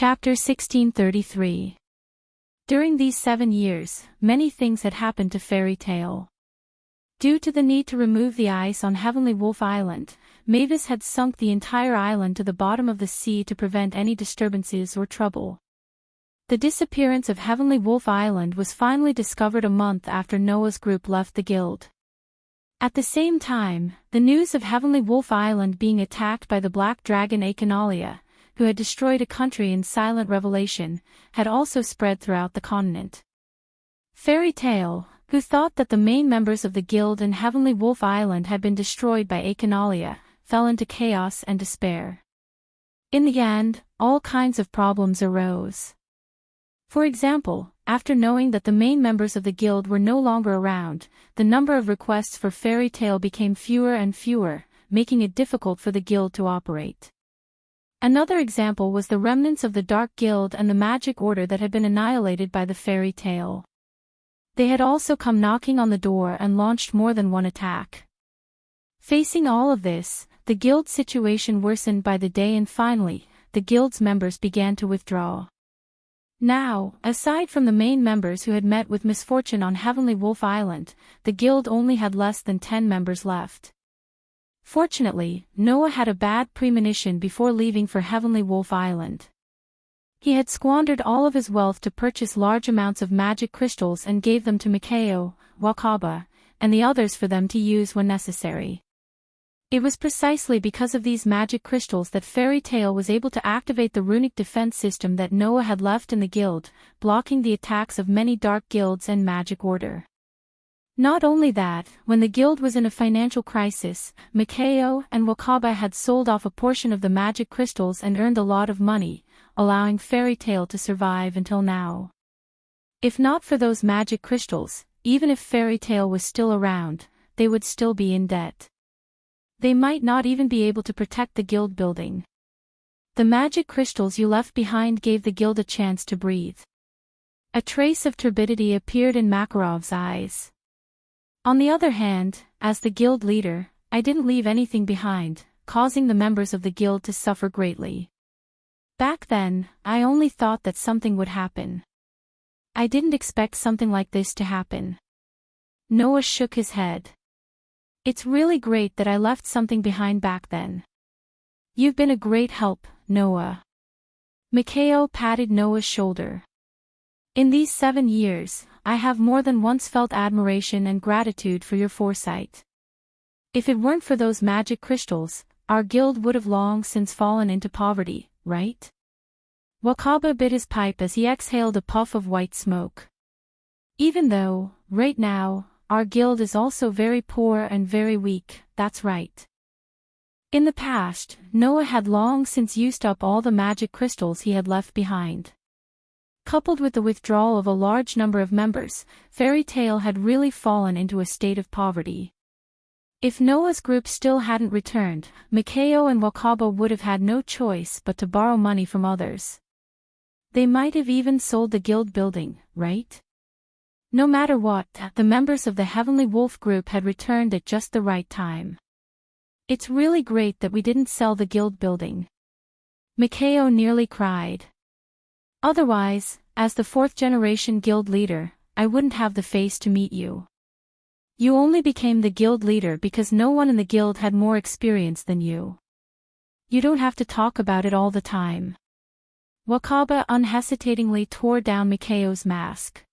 Chapter 1633. During these 7 years, many things had happened to Fairy Tale. Due to the need to remove the ice on Heavenly Wolf Island, Mavis had sunk the entire island to the bottom of the sea to prevent any disturbances or trouble. The disappearance of Heavenly Wolf Island was finally discovered a month after Noah's group left the guild. At the same time, the news of Heavenly Wolf Island being attacked by the black dragon Achenalia, who had destroyed a country in silent revelation, had also spread throughout the continent. Fairy Tale, who thought that the main members of the guild in Heavenly Wolf Island had been destroyed by Achenalia, fell into chaos and despair. In the end, all kinds of problems arose. For example, after knowing that the main members of the guild were no longer around, the number of requests for Fairy Tale became fewer and fewer, making it difficult for the guild to operate. Another example was the remnants of the Dark Guild and the Magic Order that had been annihilated by the Fairy Tale. They had also come knocking on the door and launched more than one attack. Facing all of this, the guild's situation worsened by the day and finally, the guild's members began to withdraw. Now, aside from the main members who had met with misfortune on Heavenly Wolf Island, the guild only had less than 10 members left. Fortunately, Noah had a bad premonition before leaving for Heavenly Wolf Island. He had squandered all of his wealth to purchase large amounts of magic crystals and gave them to Mikhail, Wakaba, and the others for them to use when necessary. It was precisely because of these magic crystals that Fairy Tale was able to activate the runic defense system that Noah had left in the guild, blocking the attacks of many dark guilds and magic order. Not only that, when the guild was in a financial crisis, Mikhail and Wakaba had sold off a portion of the magic crystals and earned a lot of money, allowing Fairy Tale to survive until now. If not for those magic crystals, even if Fairy Tale was still around, they would still be in debt. They might not even be able to protect the guild building. The magic crystals you left behind gave the guild a chance to breathe. A trace of turbidity appeared in Makarov's eyes. On the other hand, as the guild leader, I didn't leave anything behind, causing the members of the guild to suffer greatly. Back then, I only thought that something would happen. I didn't expect something like this to happen. Noah shook his head. It's really great that I left something behind back then. You've been a great help, Noah. Mikhail patted Noah's shoulder. In these 7 years, I have more than once felt admiration and gratitude for your foresight. If it weren't for those magic crystals, our guild would have long since fallen into poverty, right? Wakaba bit his pipe as he exhaled a puff of white smoke. Even though, right now, our guild is also very poor and very weak, that's right. In the past, Noah had long since used up all the magic crystals he had left behind. Coupled with the withdrawal of a large number of members, Fairy Tale had really fallen into a state of poverty. If Noah's group still hadn't returned, Mikhail and Wakaba would have had no choice but to borrow money from others. They might have even sold the guild building, right? No matter what, the members of the Heavenly Wolf group had returned at just the right time. It's really great that we didn't sell the guild building. Mikhail nearly cried. Otherwise, as the 4th-generation guild leader, I wouldn't have the face to meet you. You only became the guild leader because no one in the guild had more experience than you. You don't have to talk about it all the time. Wakaba unhesitatingly tore down Mikhail's mask.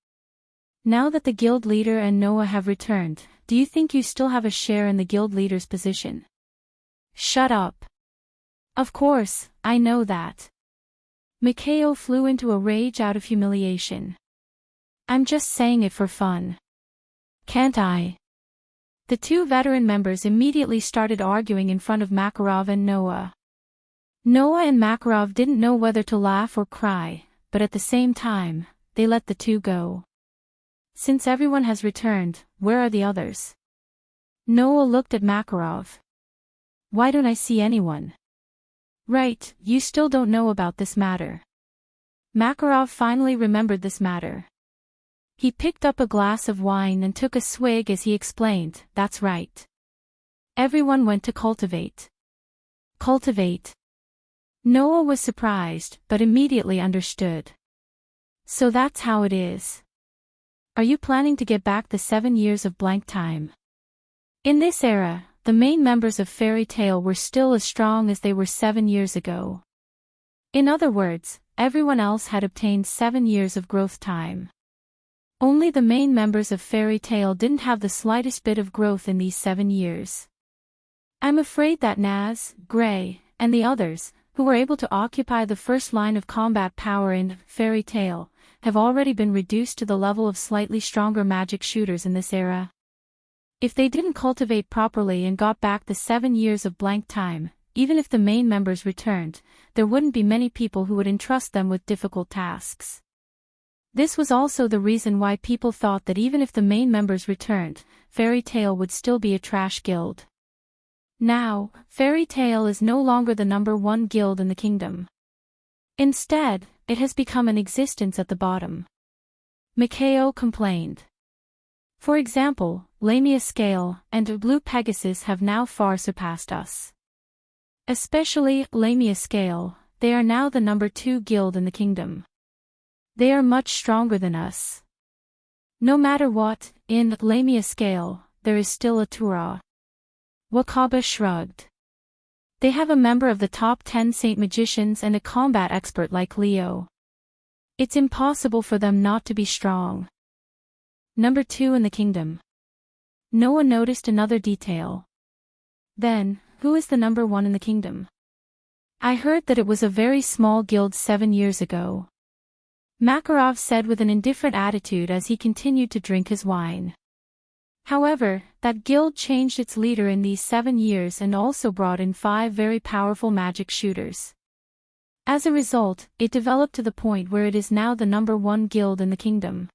Now that the guild leader and Noah have returned, do you think you still have a share in the guild leader's position? Shut up. Of course, I know that. Mikhail flew into a rage out of humiliation. I'm just saying it for fun. Can't I? The 2 veteran members immediately started arguing in front of Makarov and Noah. Noah and Makarov didn't know whether to laugh or cry, but at the same time, they let the 2 go. Since everyone has returned, where are the others? Noah looked at Makarov. Why don't I see anyone? Right, you still don't know about this matter. Makarov finally remembered this matter. He picked up a glass of wine and took a swig as he explained, that's right. Everyone went to cultivate. Cultivate. Noah was surprised, but immediately understood. So that's how it is. Are you planning to get back the 7 years of blank time? In this era, the main members of fairy tale were still as strong as they were 7 years ago. In other words, everyone else had obtained 7 years of growth time. Only the main members of fairy tale didn't have the slightest bit of growth in these 7 years. I'm afraid that Naz, Gray, and the others, who were able to occupy the first line of combat power in fairy tale, have already been reduced to the level of slightly stronger magic shooters in this era. If they didn't cultivate properly and got back the 7 years of blank time, even if the main members returned, there wouldn't be many people who would entrust them with difficult tasks. This was also the reason why people thought that even if the main members returned, fairy tale would still be a trash guild. Now, fairy tale is no longer the #1 guild in the kingdom. Instead, it has become an existence at the bottom. Mikao complained. For example, Lamia Scale and Blue Pegasus have now far surpassed us. Especially Lamia Scale, they are now the #2 guild in the kingdom. They are much stronger than us. No matter what, in Lamia Scale, there is still a Tura. Wakaba shrugged. They have a member of the top 10 saint magicians and a combat expert like Leo. It's impossible for them not to be strong. #2 in the kingdom. Noah noticed another detail. Then, who is the #1 in the kingdom? I heard that it was a very small guild 7 years ago. Makarov said with an indifferent attitude as he continued to drink his wine. However, that guild changed its leader in these 7 years and also brought in 5 very powerful magic shooters. As a result, it developed to the point where it is now the #1 guild in the kingdom.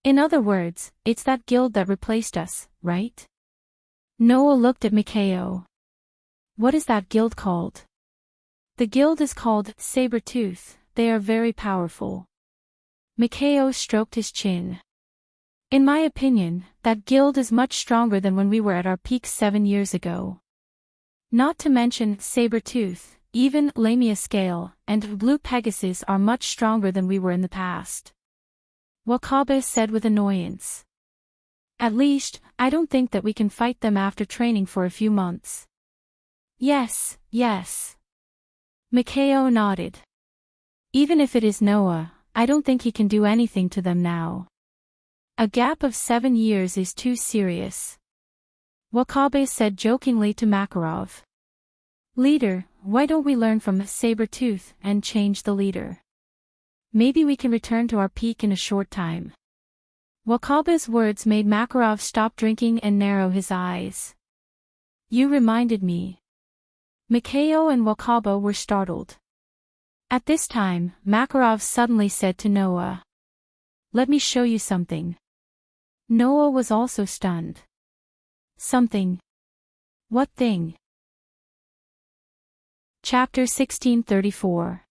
In other words, it's that guild that replaced us, right? Noah looked at Mikao. What is that guild called? The guild is called Sabertooth. They are very powerful. Mikao stroked his chin. In my opinion, that guild is much stronger than when we were at our peak 7 years ago. Not to mention Sabertooth, even Lamia Scale, and Blue Pegasus are much stronger than we were in the past. Wakaba said with annoyance. At least, I don't think that we can fight them after training for a few months. Yes. Mikao nodded. Even if it is Noah, I don't think he can do anything to them now. A gap of 7 years is too serious. Wakabe said jokingly to Makarov. Leader, why don't we learn from Sabertooth and change the leader? Maybe we can return to our peak in a short time. Wakabe's words made Makarov stop drinking and narrow his eyes. You reminded me. Mikao and Wakaba were startled. At this time, Makarov suddenly said to Noah. Let me show you something. Noah was also stunned. Something. What thing? Chapter 1634.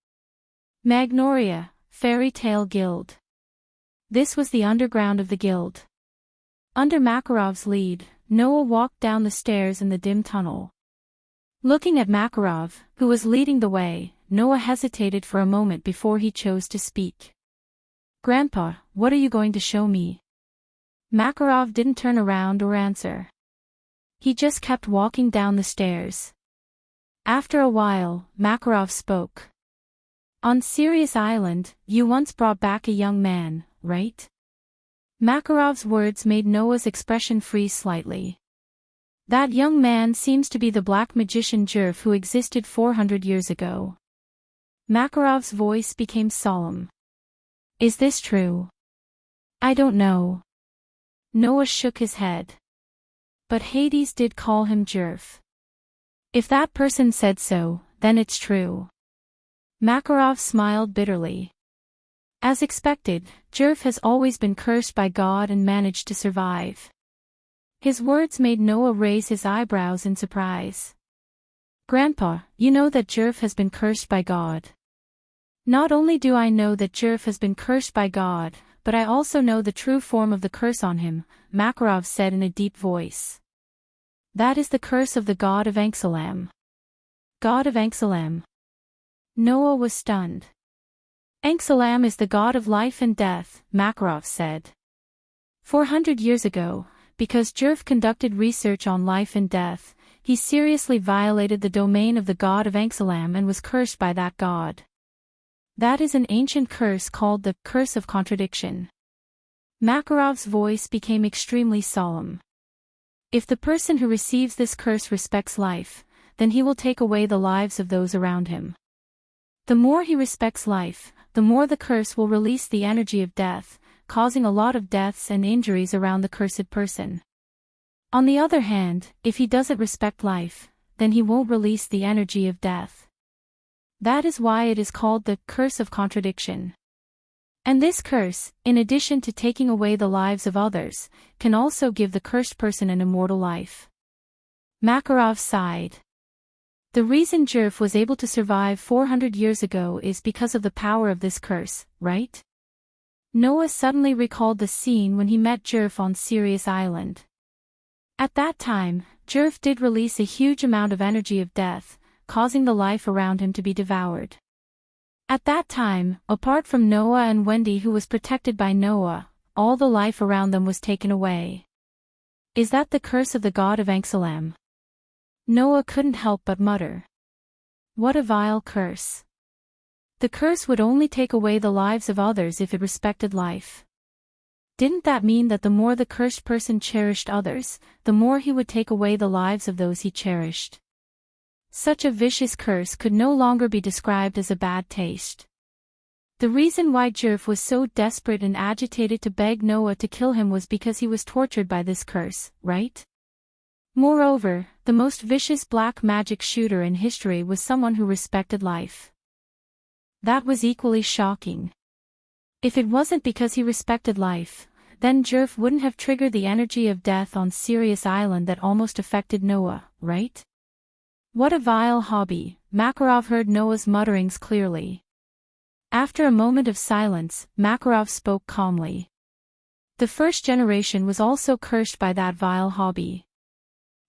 Magnoria, Fairy Tale Guild. This was the underground of the guild. Under Makarov's lead, Noah walked down the stairs in the dim tunnel. Looking at Makarov, who was leading the way, Noah hesitated for a moment before he chose to speak. Grandpa, what are you going to show me? Makarov didn't turn around or answer. He just kept walking down the stairs. After a while, Makarov spoke. On Sirius Island, you once brought back a young man, right? Makarov's words made Noah's expression freeze slightly. That young man seems to be the black magician Jerf who existed 400 years ago. Makarov's voice became solemn. Is this true? I don't know. Noah shook his head. But Hades did call him Jerf. If that person said so, then it's true. Makarov smiled bitterly. As expected, Jerf has always been cursed by God and managed to survive. His words made Noah raise his eyebrows in surprise. Grandpa, you know that Jerf has been cursed by God. Not only do I know that Jerf has been cursed by God, but I also know the true form of the curse on him, Makarov said in a deep voice. That is the curse of the god of Anxalam. God of Anxalam. Noah was stunned. Enxalam is the god of life and death, Makarov said. 400 years ago, because Jerf conducted research on life and death, he seriously violated the domain of the god of Enxalam and was cursed by that god. That is an ancient curse called the curse of contradiction. Makarov's voice became extremely solemn. If the person who receives this curse respects life, then he will take away the lives of those around him. The more he respects life, the more the curse will release the energy of death, causing a lot of deaths and injuries around the cursed person. On the other hand, if he doesn't respect life, then he won't release the energy of death. That is why it is called the curse of contradiction. And this curse, in addition to taking away the lives of others, can also give the cursed person an immortal life. Makarov sighed. The reason Jerf was able to survive 400 years ago is because of the power of this curse, right? Noah suddenly recalled the scene when he met Jerf on Sirius Island. At that time, Jerf did release a huge amount of energy of death, causing the life around him to be devoured. At that time, apart from Noah and Wendy who was protected by Noah, all the life around them was taken away. Is that the curse of the god of Enxalam? Noah couldn't help but mutter. What a vile curse. The curse would only take away the lives of others if it respected life. Didn't that mean that the more the cursed person cherished others, the more he would take away the lives of those he cherished? Such a vicious curse could no longer be described as a bad taste. The reason why Jerf was so desperate and agitated to beg Noah to kill him was because he was tortured by this curse, right? Moreover, the most vicious black magic shooter in history was someone who respected life. That was equally shocking. If it wasn't because he respected life, then Jerf wouldn't have triggered the energy of death on Sirius Island that almost affected Noah, right? What a vile hobby. Makarov heard Noah's mutterings clearly. After a moment of silence, Makarov spoke calmly. The first generation was also cursed by that vile hobby.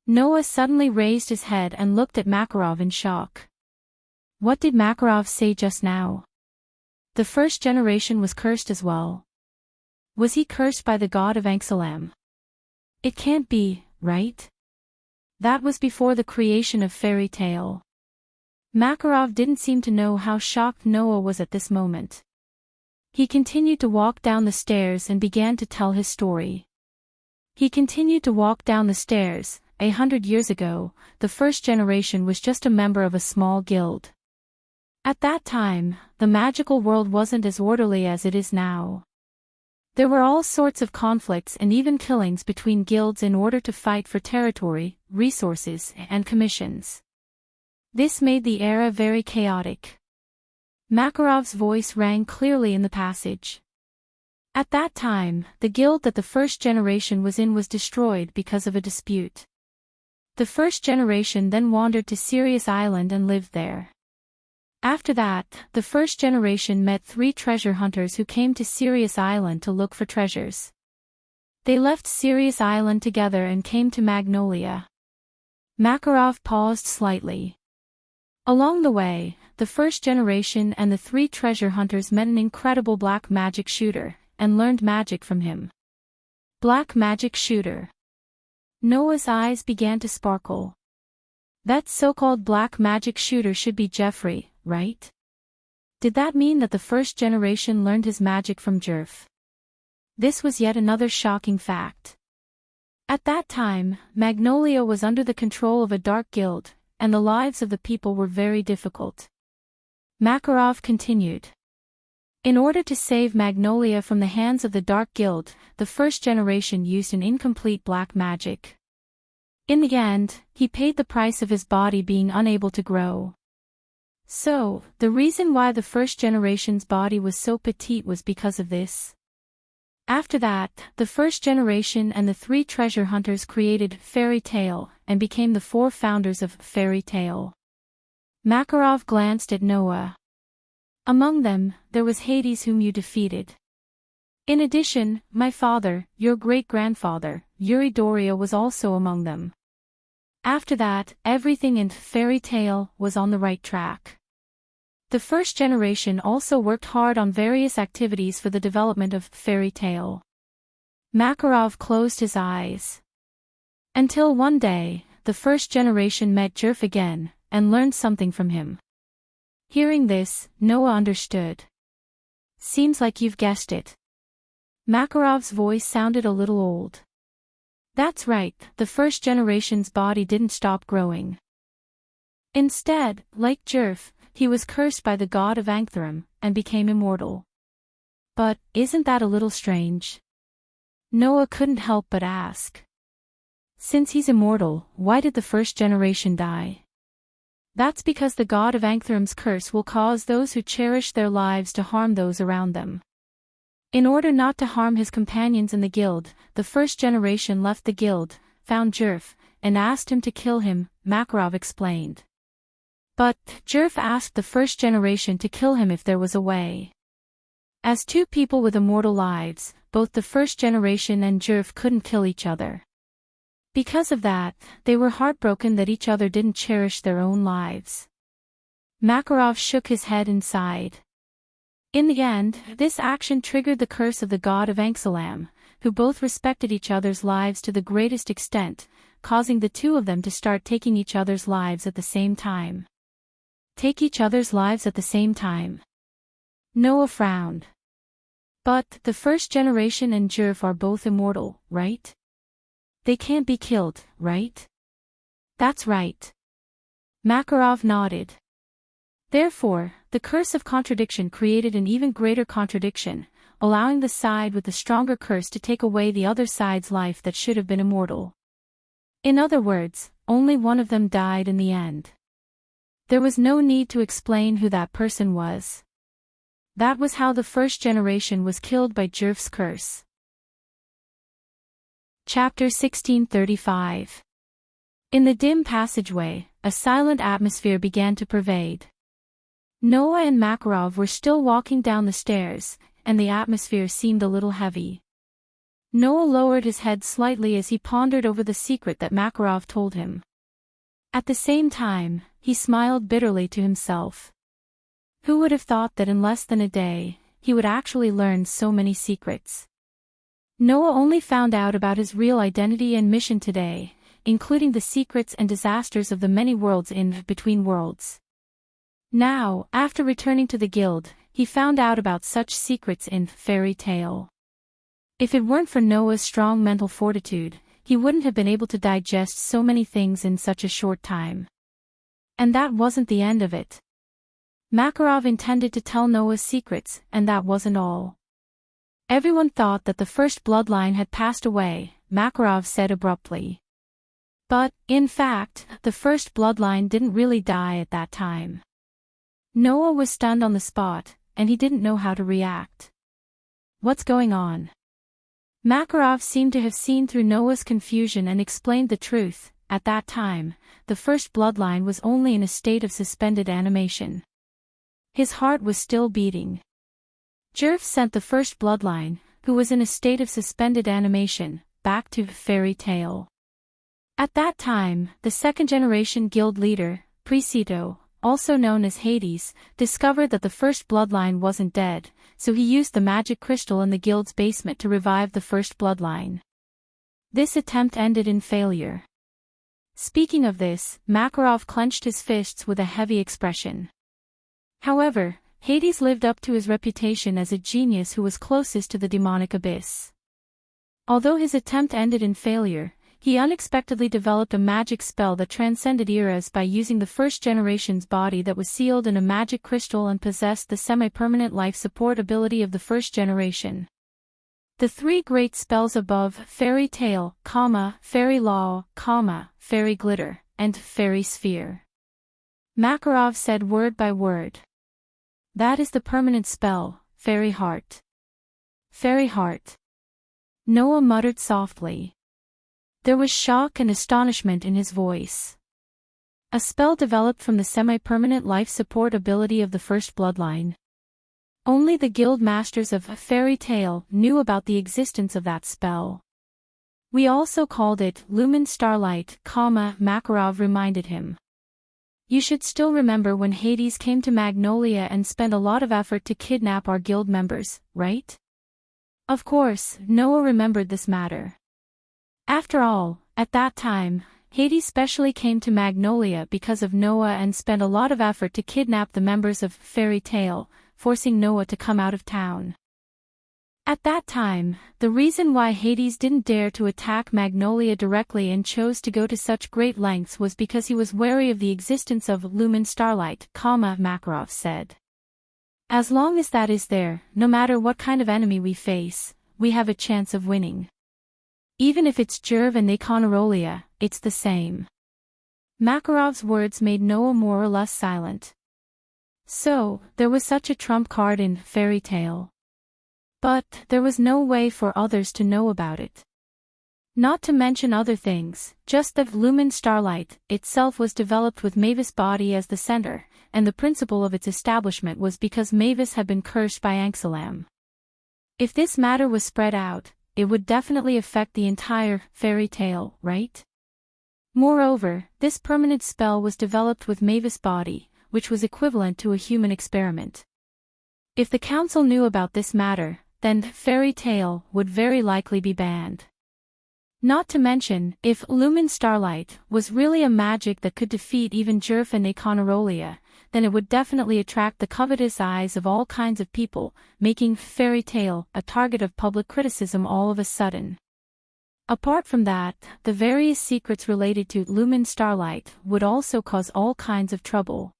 Noah suddenly raised his head and looked at Makarov in shock. What did Makarov say just now? The first generation was cursed as well. Was he cursed by the god of Enxalam? It can't be, right? That was before the creation of fairy tale. Makarov didn't seem to know how shocked Noah was at this moment. He continued to walk down the stairs and began to tell his story. He continued to walk down the stairs. 100 years ago, the first generation was just a member of a small guild. At that time, the magical world wasn't as orderly as it is now. There were all sorts of conflicts and even killings between guilds in order to fight for territory, resources, and commissions. This made the era very chaotic. Makarov's voice rang clearly in the passage. At that time, the guild that the first generation was in was destroyed because of a dispute. The first generation then wandered to Sirius Island and lived there. After that, the first generation met 3 treasure hunters who came to Sirius Island to look for treasures. They left Sirius Island together and came to Magnolia. Makarov paused slightly. Along the way, the first generation and the 3 treasure hunters met an incredible black magic shooter, and learned magic from him. Black magic shooter. Noah's eyes began to sparkle. That so-called black magic shooter should be Jeffrey, right? Did that mean that the first generation learned his magic from Jerf? This was yet another shocking fact. At that time, Magnolia was under the control of a dark guild, and the lives of the people were very difficult. Makarov continued. In order to save Magnolia from the hands of the Dark Guild, the first generation used an incomplete black magic. In the end, he paid the price of his body being unable to grow. So, the reason why the first generation's body was so petite was because of this. After that, the first generation and the 3 treasure hunters created Fairy Tale, and became the 4 founders of Fairy Tale. Makarov glanced at Noah. Among them, there was Hades whom you defeated. In addition, my father, your great-grandfather, Yuri Doria was also among them. After that, everything in Fairy Tale was on the right track. The first generation also worked hard on various activities for the development of fairy tale. Makarov closed his eyes. Until one day, the first generation met Jerf again, and learned something from him. Hearing this, Noah understood. Seems like you've guessed it. Makarov's voice sounded a little old. That's right, the first generation's body didn't stop growing. Instead, like Jerf, he was cursed by the god of Anktharim, and became immortal. But, isn't that a little strange? Noah couldn't help but ask. Since he's immortal, why did the first generation die? That's because the god of Anktharim's curse will cause those who cherish their lives to harm those around them. In order not to harm his companions in the guild, the first generation left the guild, found Jerf, and asked him to kill him, Makarov explained. But, Jerf asked the first generation to kill him if there was a way. As two people with immortal lives, both the first generation and Jerf couldn't kill each other. Because of that, they were heartbroken that each other didn't cherish their own lives. Makarov shook his head and sighed. In the end, this action triggered the curse of the god of Anksalam, who both respected each other's lives to the greatest extent, causing the two of them to start taking each other's lives at the same time. Take each other's lives at the same time. Noah frowned. But, the first generation and Jerf are both immortal, right? They can't be killed, right? That's right. Makarov nodded. Therefore, the curse of contradiction created an even greater contradiction, allowing the side with the stronger curse to take away the other side's life that should have been immortal. In other words, only one of them died in the end. There was no need to explain who that person was. That was how the first generation was killed by Jerf's curse. Chapter 1635. In the dim passageway, a silent atmosphere began to pervade. Noah and Makarov were still walking down the stairs, and the atmosphere seemed a little heavy. Noah lowered his head slightly as he pondered over the secret that Makarov told him. At the same time, he smiled bitterly to himself. Who would have thought that in less than a day, he would actually learn so many secrets? Noah only found out about his real identity and mission today, including the secrets and disasters of the many worlds in Between Worlds. Now, after returning to the guild, he found out about such secrets in Fairy Tale. If it weren't for Noah's strong mental fortitude, he wouldn't have been able to digest so many things in such a short time. And that wasn't the end of it. Makarov intended to tell Noah's secrets, and that wasn't all. Everyone thought that the first bloodline had passed away, Makarov said abruptly. But, in fact, the first bloodline didn't really die at that time. Noah was stunned on the spot, and he didn't know how to react. What's going on? Makarov seemed to have seen through Noah's confusion and explained the truth. At that time, the first bloodline was only in a state of suspended animation. His heart was still beating. Jerf sent the first bloodline, who was in a state of suspended animation, back to Fairy Tale. At that time, the second-generation guild leader, Precito, also known as Hades, discovered that the first bloodline wasn't dead, so he used the magic crystal in the guild's basement to revive the first bloodline. This attempt ended in failure. Speaking of this, Makarov clenched his fists with a heavy expression. However, Hades lived up to his reputation as a genius who was closest to the demonic abyss. Although his attempt ended in failure, he unexpectedly developed a magic spell that transcended eras by using the first generation's body that was sealed in a magic crystal and possessed the semi-permanent life support ability of the first generation. The three great spells above, Fairy Tale, Fairy Law, Fairy Glitter, and Fairy Sphere. Makarov said word by word. That is the permanent spell, Fairy Heart. Fairy Heart. Noah muttered softly. There was shock and astonishment in his voice. A spell developed from the semi-permanent life support ability of the first bloodline. Only the guild masters of Fairy Tale knew about the existence of that spell. We also called it Lumen Starlight, Makarov reminded him. You should still remember when Hades came to Magnolia and spent a lot of effort to kidnap our guild members, right? Of course, Noah remembered this matter. After all, at that time, Hades specially came to Magnolia because of Noah and spent a lot of effort to kidnap the members of Fairy Tale, forcing Noah to come out of town. At that time, the reason why Hades didn't dare to attack Magnolia directly and chose to go to such great lengths was because he was wary of the existence of lumen starlight, Makarov said. As long as that is there, no matter what kind of enemy we face, we have a chance of winning. Even if it's Jerv and Nekanerolia, it's the same. Makarov's words made Noah more or less silent. So, there was such a trump card in Fairy Tale. But there was no way for others to know about it. Not to mention other things, just that lumen starlight itself was developed with Mavis' body as the center, and the principle of its establishment was because Mavis had been cursed by Anxalam. If this matter was spread out, it would definitely affect the entire Fairy Tale, right? Moreover, this permanent spell was developed with Mavis' body, which was equivalent to a human experiment. If the council knew about this matter, then Fairy Tale would very likely be banned. Not to mention, if lumen starlight was really a magic that could defeat even Jerf and Nekanerolia, then it would definitely attract the covetous eyes of all kinds of people, making Fairy Tale a target of public criticism all of a sudden. Apart from that, the various secrets related to lumen starlight would also cause all kinds of trouble.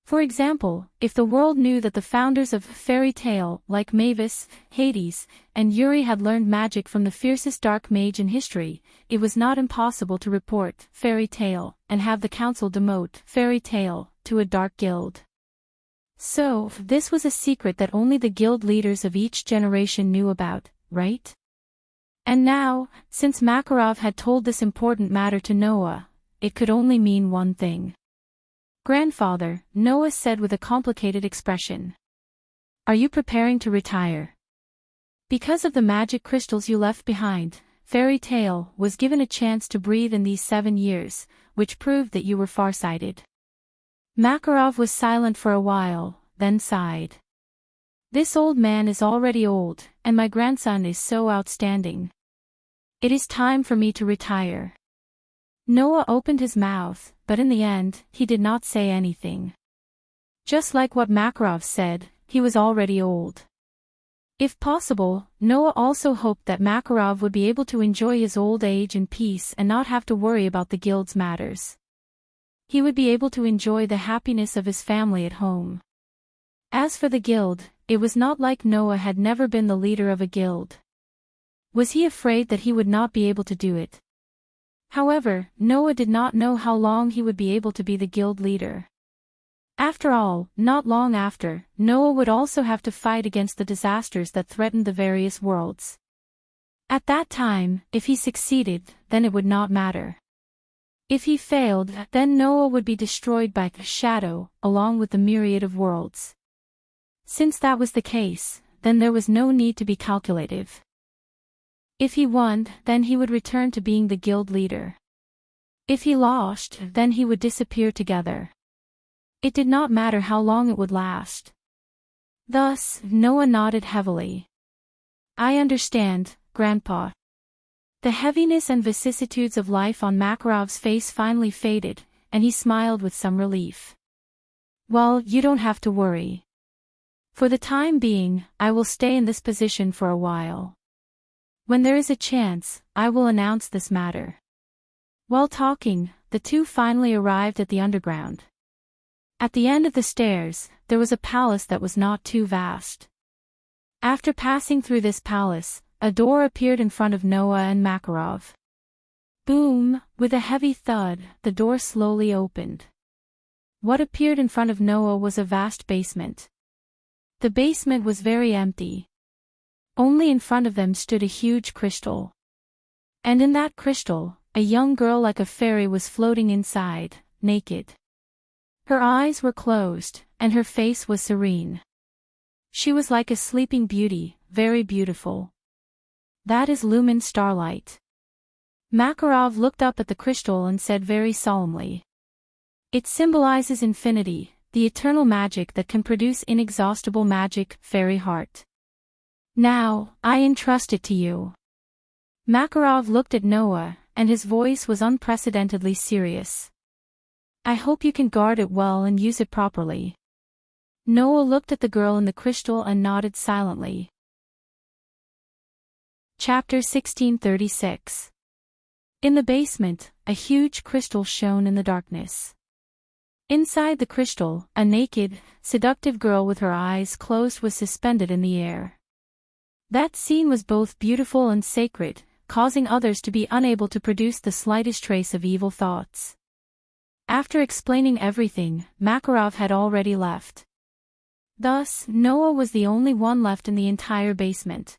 For example, if the world knew that the founders of Fairy Tale, like Mavis, Hades, and Yuri had learned magic from the fiercest dark mage in history, it was not impossible to report Fairy Tale and have the council demote Fairy Tale to a dark guild. So, this was a secret that only the guild leaders of each generation knew about, right? And now, since Makarov had told this important matter to Noah, it could only mean one thing. Grandfather, Noah said with a complicated expression. Are you preparing to retire? Because of the magic crystals you left behind, Fairy Tale was given a chance to breathe in these 7 years, which proved that you were farsighted. Makarov was silent for a while, then sighed. This old man is already old, and my grandson is so outstanding. It is time for me to retire. Noah opened his mouth, but in the end, he did not say anything. Just like what Makarov said, he was already old. If possible, Noah also hoped that Makarov would be able to enjoy his old age in peace and not have to worry about the guild's matters. He would be able to enjoy the happiness of his family at home. As for the guild, it was not like Noah had never been the leader of a guild. Was he afraid that he would not be able to do it? However, Noah did not know how long he would be able to be the guild leader. After all, not long after, Noah would also have to fight against the disasters that threatened the various worlds. At that time, if he succeeded, then it would not matter. If he failed, then Noah would be destroyed by the shadow, along with the myriad of worlds. Since that was the case, then there was no need to be calculative. If he won, then he would return to being the guild leader. If he lost, then he would disappear together. It did not matter how long it would last. Thus, Noah nodded heavily. I understand, Grandpa. The heaviness and vicissitudes of life on Makarov's face finally faded, and he smiled with some relief. Well, you don't have to worry. For the time being, I will stay in this position for a while. When there is a chance, I will announce this matter. While talking, the two finally arrived at the underground. At the end of the stairs, there was a palace that was not too vast. After passing through this palace, a door appeared in front of Noah and Makarov. Boom! With a heavy thud, the door slowly opened. What appeared in front of Noah was a vast basement. The basement was very empty. Only in front of them stood a huge crystal. And in that crystal, a young girl like a fairy was floating inside, naked. Her eyes were closed, and her face was serene. She was like a sleeping beauty, very beautiful. That is lumen starlight. Makarov looked up at the crystal and said very solemnly. It symbolizes infinity, the eternal magic that can produce inexhaustible magic, fairy heart. Now, I entrust it to you. Makarov looked at Noah, and his voice was unprecedentedly serious. I hope you can guard it well and use it properly. Noah looked at the girl in the crystal and nodded silently. Chapter 1636. In the basement, a huge crystal shone in the darkness. Inside the crystal, a naked, seductive girl with her eyes closed was suspended in the air. That scene was both beautiful and sacred, causing others to be unable to produce the slightest trace of evil thoughts. After explaining everything, Makarov had already left. Thus, Noah was the only one left in the entire basement.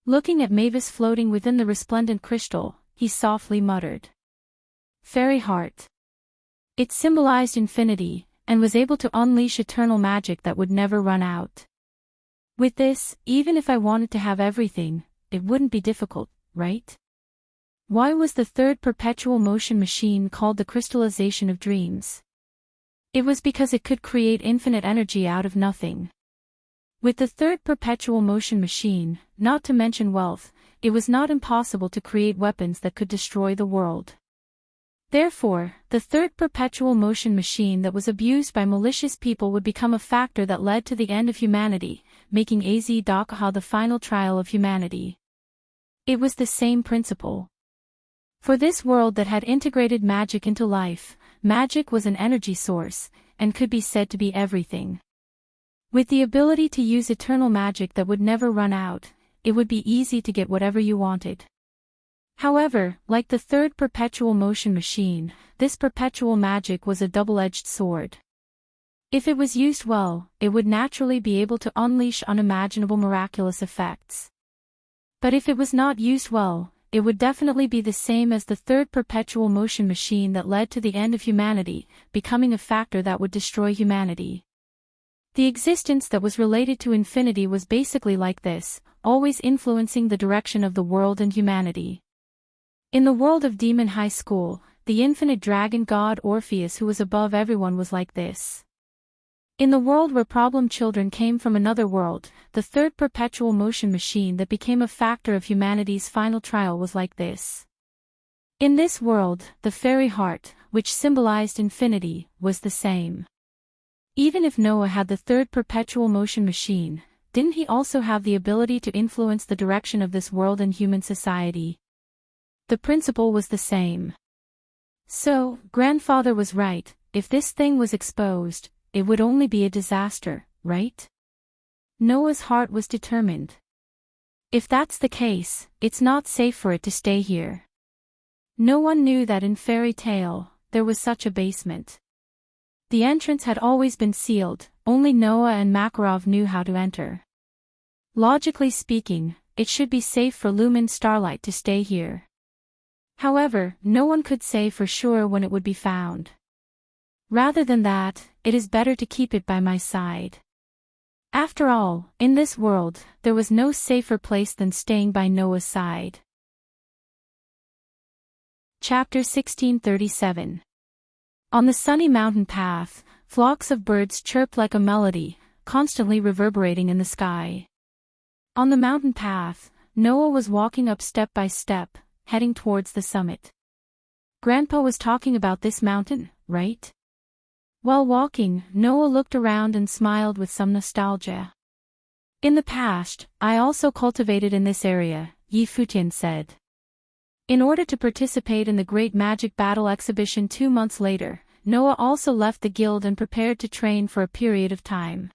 Looking at Mavis floating within the resplendent crystal, he softly muttered. Fairy heart. It symbolized infinity, and was able to unleash eternal magic that would never run out. With this, even if I wanted to have everything, it wouldn't be difficult, right? Why was the third perpetual motion machine called the crystallization of dreams? It was because it could create infinite energy out of nothing. With the third perpetual motion machine, not to mention wealth, it was not impossible to create weapons that could destroy the world. Therefore, the third perpetual motion machine that was abused by malicious people would become a factor that led to the end of humanity, making Az-Dakaha the final trial of humanity. It was the same principle. For this world that had integrated magic into life, magic was an energy source, and could be said to be everything. With the ability to use eternal magic that would never run out, it would be easy to get whatever you wanted. However, like the third perpetual motion machine, this perpetual magic was a double-edged sword. If it was used well, it would naturally be able to unleash unimaginable miraculous effects. But if it was not used well, it would definitely be the same as the third perpetual motion machine that led to the end of humanity, becoming a factor that would destroy humanity. The existence that was related to infinity was basically like this, always influencing the direction of the world and humanity. In the world of Demon High School, the infinite dragon god Orpheus who was above everyone was like this. In the world where problem children came from another world, the third perpetual motion machine that became a factor of humanity's final trial was like this. In this world, the fairy heart, which symbolized infinity, was the same. Even if Noah had the third perpetual motion machine, didn't he also have the ability to influence the direction of this world and human society? The principle was the same. So, grandfather was right, if this thing was exposed, it would only be a disaster, right? Noah's heart was determined. If that's the case, it's not safe for it to stay here. No one knew that in fairy tale, there was such a basement. The entrance had always been sealed, only Noah and Makarov knew how to enter. Logically speaking, it should be safe for Lumen Starlight to stay here. However, no one could say for sure when it would be found. Rather than that, it is better to keep it by my side. After all, in this world, there was no safer place than staying by Noah's side. Chapter 1637. On the sunny mountain path, flocks of birds chirped like a melody, constantly reverberating in the sky. On the mountain path, Noah was walking up step by step, heading towards the summit. Grandpa was talking about this mountain, right? While walking, Noah looked around and smiled with some nostalgia. In the past, I also cultivated in this area, Yi Futian said. In order to participate in the Great Magic Battle exhibition 2 months later, Noah also left the guild and prepared to train for a period of time.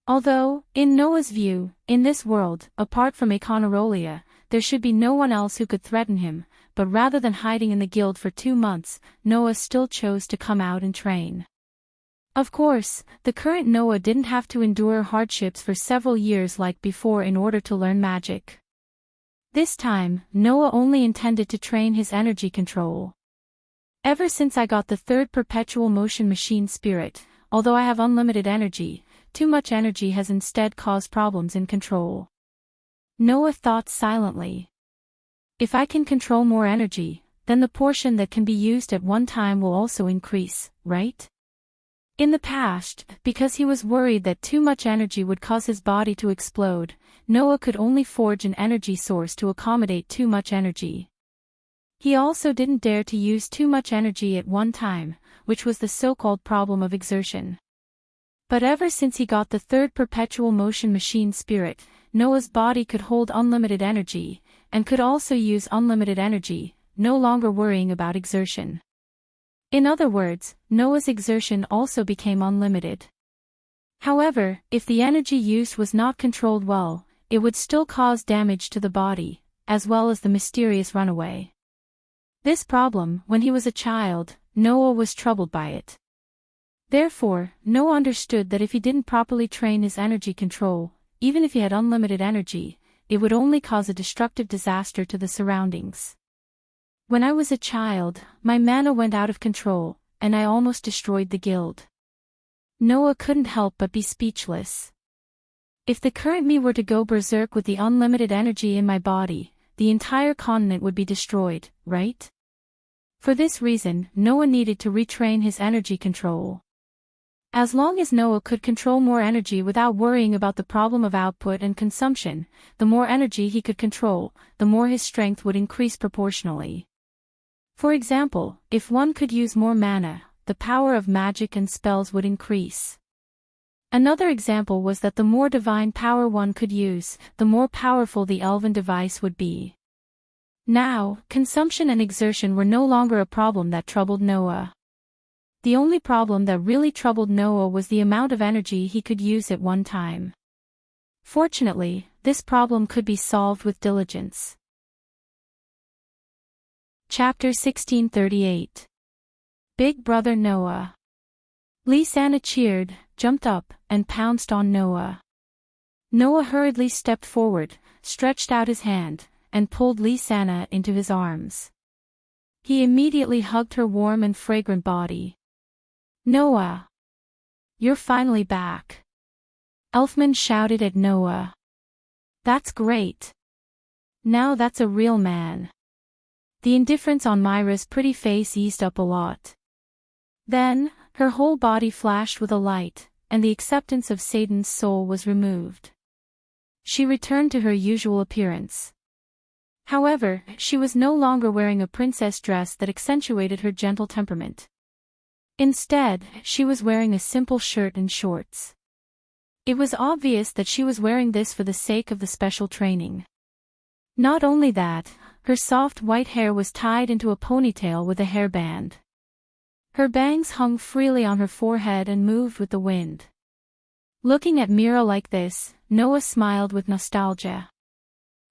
Although, in Noah's view, in this world, apart from Econarolia, there should be no one else who could threaten him, but rather than hiding in the guild for 2 months, Noah still chose to come out and train. Of course, the current Noah didn't have to endure hardships for several years like before in order to learn magic. This time, Noah only intended to train his energy control. Ever since I got the third perpetual motion machine spirit, although I have unlimited energy, too much energy has instead caused problems in control. Noah thought silently. If I can control more energy, then the portion that can be used at one time will also increase, right? In the past, because he was worried that too much energy would cause his body to explode, Noah could only forge an energy source to accommodate too much energy. He also didn't dare to use too much energy at one time, which was the so-called problem of exertion. But ever since he got the third perpetual motion machine spirit, Noah's body could hold unlimited energy, and could also use unlimited energy, no longer worrying about exertion. In other words, Noah's exertion also became unlimited. However, if the energy used was not controlled well, it would still cause damage to the body, as well as the mysterious runaway. This problem, when he was a child, Noah was troubled by it. Therefore, Noah understood that if he didn't properly train his energy control, even if he had unlimited energy, it would only cause a destructive disaster to the surroundings. When I was a child, my mana went out of control, and I almost destroyed the guild. Noah couldn't help but be speechless. If the current me were to go berserk with the unlimited energy in my body, the entire continent would be destroyed, right? For this reason, Noah needed to retrain his energy control. As long as Noah could control more energy without worrying about the problem of output and consumption, the more energy he could control, the more his strength would increase proportionally. For example, if one could use more mana, the power of magic and spells would increase. Another example was that the more divine power one could use, the more powerful the elven device would be. Now, consumption and exertion were no longer a problem that troubled Noah. The only problem that really troubled Noah was the amount of energy he could use at one time. Fortunately, this problem could be solved with diligence. Chapter 1638. Big Brother Noah. Lisanna cheered, jumped up, and pounced on Noah. Noah hurriedly stepped forward, stretched out his hand, and pulled Lisanna into his arms. He immediately hugged her warm and fragrant body. "Noah! You're finally back!" Elfman shouted at Noah. "That's great! Now that's a real man." The indifference on Myra's pretty face eased up a lot. Then, her whole body flashed with a light, and the acceptance of Satan's soul was removed. She returned to her usual appearance. However, she was no longer wearing a princess dress that accentuated her gentle temperament. Instead, she was wearing a simple shirt and shorts. It was obvious that she was wearing this for the sake of the special training. Not only that, her soft white hair was tied into a ponytail with a hairband. Her bangs hung freely on her forehead and moved with the wind. Looking at Mira like this, Noah smiled with nostalgia.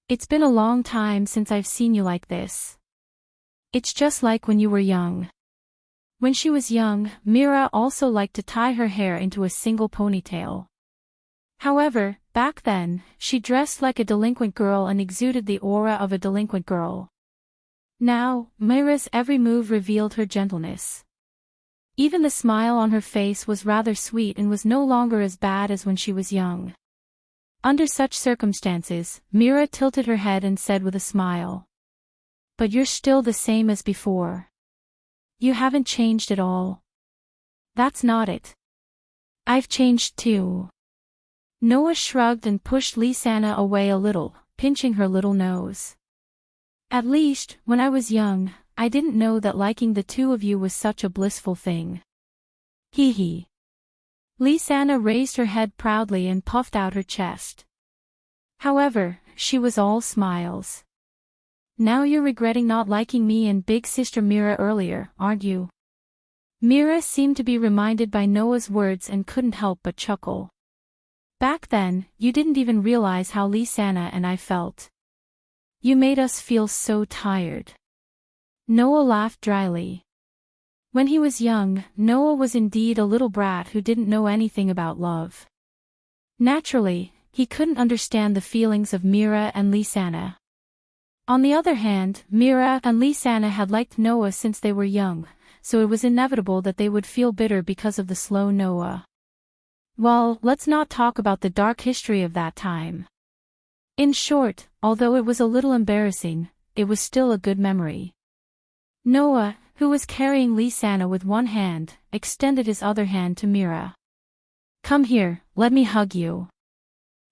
"It's been a long time since I've seen you like this. It's just like when you were young." When she was young, Mira also liked to tie her hair into a single ponytail. However, back then, she dressed like a delinquent girl and exuded the aura of a delinquent girl. Now, Mira's every move revealed her gentleness. Even the smile on her face was rather sweet and was no longer as bad as when she was young. Under such circumstances, Mira tilted her head and said with a smile, "But you're still the same as before. You haven't changed at all." "That's not it. I've changed too." Noah shrugged and pushed Lisanna away a little, pinching her little nose. "At least, when I was young, I didn't know that liking the two of you was such a blissful thing." Hee hee. Lisanna raised her head proudly and puffed out her chest. However, she was all smiles. "Now you're regretting not liking me and big sister Mira earlier, aren't you?" Mira seemed to be reminded by Noah's words and couldn't help but chuckle. "Back then, you didn't even realize how Lisanna and I felt. You made us feel so tired." Noah laughed dryly. When he was young, Noah was indeed a little brat who didn't know anything about love. Naturally, he couldn't understand the feelings of Mira and Lisanna. On the other hand, Mira and Lisanna had liked Noah since they were young, so it was inevitable that they would feel bitter because of the slow Noah. Well, let's not talk about the dark history of that time. In short, although it was a little embarrassing, it was still a good memory. Noah, who was carrying Lisanna with one hand, extended his other hand to Mira. "Come here, let me hug you."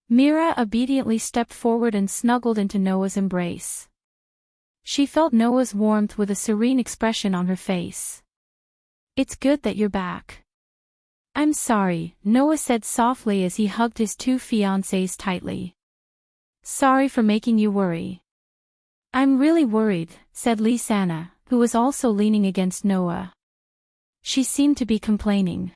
Mira obediently stepped forward and snuggled into Noah's embrace. She felt Noah's warmth with a serene expression on her face. "It's good that you're back." "I'm sorry," Noah said softly as he hugged his two fiancées tightly. "Sorry for making you worry." "I'm really worried," said Lisanna, who was also leaning against Noah. She seemed to be complaining.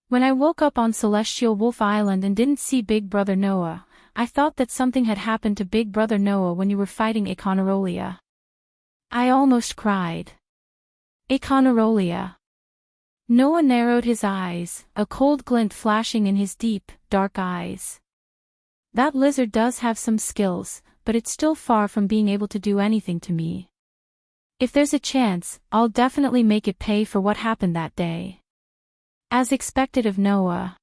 "When I woke up on Celestial Wolf Island and didn't see Big Brother Noah, I thought that something had happened to Big Brother Noah when you were fighting Econarolia. I almost cried." "Econarolia." Noah narrowed his eyes, a cold glint flashing in his deep, dark eyes. "That lizard does have some skills, but it's still far from being able to do anything to me. If there's a chance, I'll definitely make it pay for what happened that day." As expected of Noah,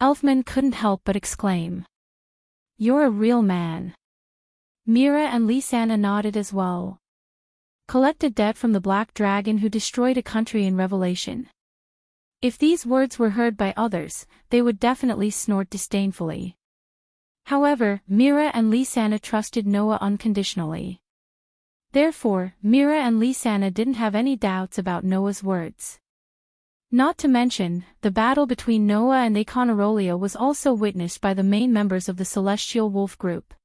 Elfman couldn't help but exclaim, "You're a real man." Mira and Lisanna nodded as well. "Collected debt from the Black Dragon who destroyed a country in Revelation." If these words were heard by others, they would definitely snort disdainfully. However, Mira and Lisanna trusted Noah unconditionally. Therefore, Mira and Lisanna didn't have any doubts about Noah's words. Not to mention, the battle between Noah and Econarolia was also witnessed by the main members of the Celestial Wolf group.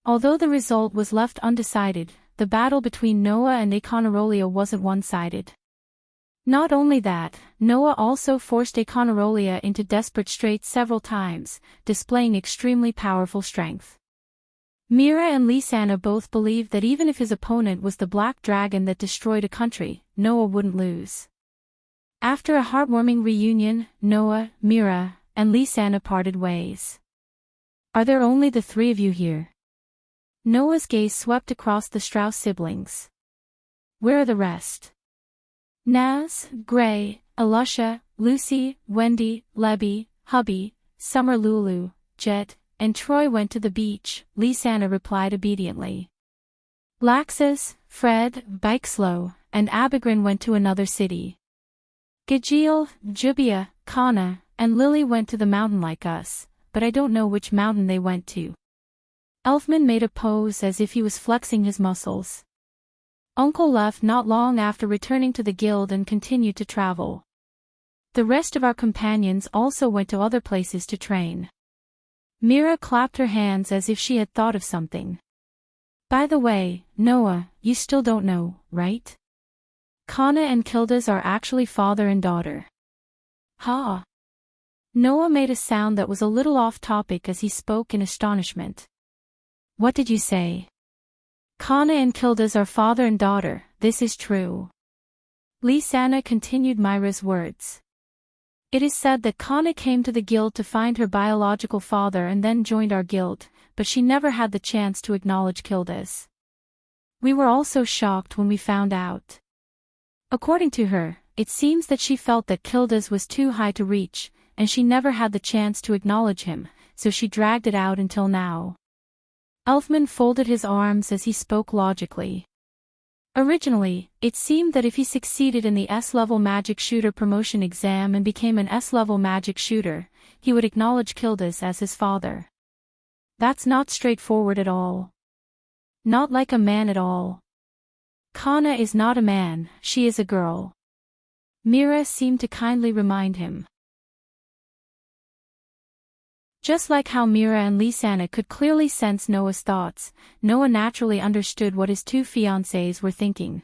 Although the result was left undecided, the battle between Noah and Econarolia wasn't one-sided. Not only that, Noah also forced Econarolia into desperate straits several times, displaying extremely powerful strength. Mira and Lisanna both believed that even if his opponent was the Black Dragon that destroyed a country, Noah wouldn't lose. After a heartwarming reunion, Noah, Mira, and Lisanna parted ways. "Are there only the three of you here?" Noah's gaze swept across the Strauss siblings. "Where are the rest?" Naz, Gray, Alusha, Lucy, Wendy, Lebby, Hubby, Summer, Lulu, Jet, and Troy went to the beach, Lisanna replied obediently. Laxus, Fred, Bikeslow, and Abigrin went to another city. Gajiel, Jubia, Kana, and Lily went to the mountain like us, but I don't know which mountain they went to. Elfman made a pose as if he was flexing his muscles. Uncle left not long after returning to the guild and continued to travel. The rest of our companions also went to other places to train. Mira clapped her hands as if she had thought of something. "By the way, Noah, you still don't know, right? Kana and Kildas are actually father and daughter." "Ha!" Noah made a sound that was a little off-topic as he spoke in astonishment. "What did you say?" "Kana and Kildas are father and daughter, this is true." Lisanna continued Myra's words. "It is said that Kana came to the guild to find her biological father and then joined our guild, but she never had the chance to acknowledge Kildas. We were also shocked when we found out. According to her, it seems that she felt that Kildas was too high to reach, and she never had the chance to acknowledge him, so she dragged it out until now." Elfman folded his arms as he spoke logically. Originally, it seemed that if he succeeded in the S-level magic shooter promotion exam and became an S-level magic shooter, he would acknowledge Kildas as his father. That's not straightforward at all. Not like a man at all. Kana is not a man, she is a girl. Mira seemed to kindly remind him. Just like how Mira and Lisanna could clearly sense Noah's thoughts, Noah naturally understood what his two fiancées were thinking.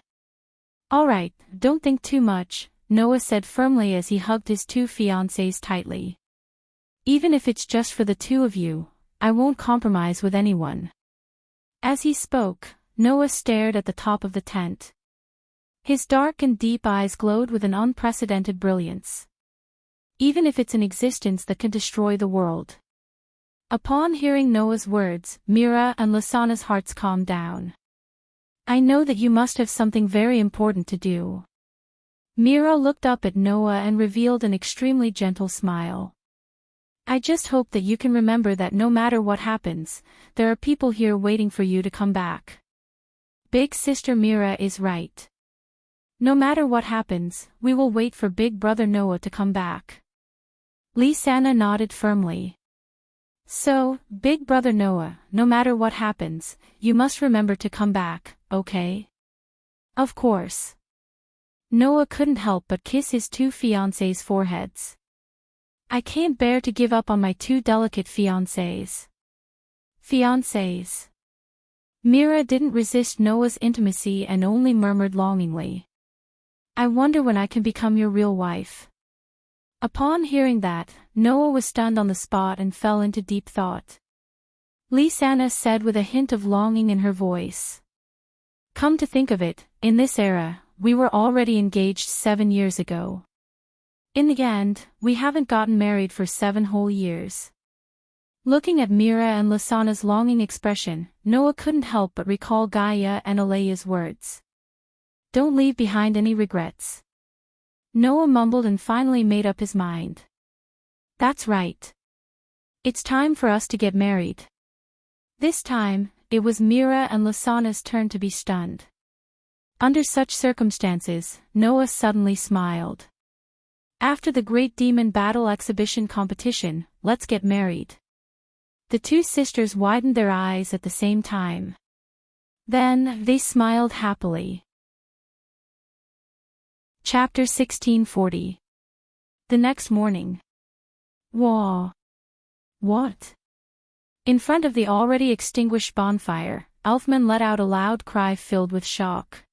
"Alright, don't think too much," Noah said firmly as he hugged his two fiancées tightly. "Even if it's just for the two of you, I won't compromise with anyone." As he spoke, Noah stared at the top of the tent. His dark and deep eyes glowed with an unprecedented brilliance. "Even if it's an existence that can destroy the world." Upon hearing Noah's words, Mira and Lisanna's hearts calmed down. "I know that you must have something very important to do." Mira looked up at Noah and revealed an extremely gentle smile. "I just hope that you can remember that no matter what happens, there are people here waiting for you to come back." Big sister Mira is right. No matter what happens, we will wait for big brother Noah to come back. Lisanna nodded firmly. So, big brother Noah, no matter what happens, you must remember to come back, okay? Of course. Noah couldn't help but kiss his two fiancés' foreheads. I can't bear to give up on my two delicate fiancés. Fiancés. Mira didn't resist Noah's intimacy and only murmured longingly. I wonder when I can become your real wife. Upon hearing that, Noah was stunned on the spot and fell into deep thought. Lisanna said with a hint of longing in her voice. Come to think of it, in this era, we were already engaged 7 years ago. In the end, we haven't gotten married for 7 whole years. Looking at Mira and Lisanna's longing expression, Noah couldn't help but recall Gaia and Alea's words. Don't leave behind any regrets. Noah mumbled and finally made up his mind. That's right. It's time for us to get married. This time, it was Mira and Lisanna's turn to be stunned. Under such circumstances, Noah suddenly smiled. After the Great Demon Battle Exhibition competition, let's get married. The two sisters widened their eyes at the same time. Then, they smiled happily. Chapter 1640. The next morning. Whoa. What? In front of the already extinguished bonfire, Elfman let out a loud cry filled with shock.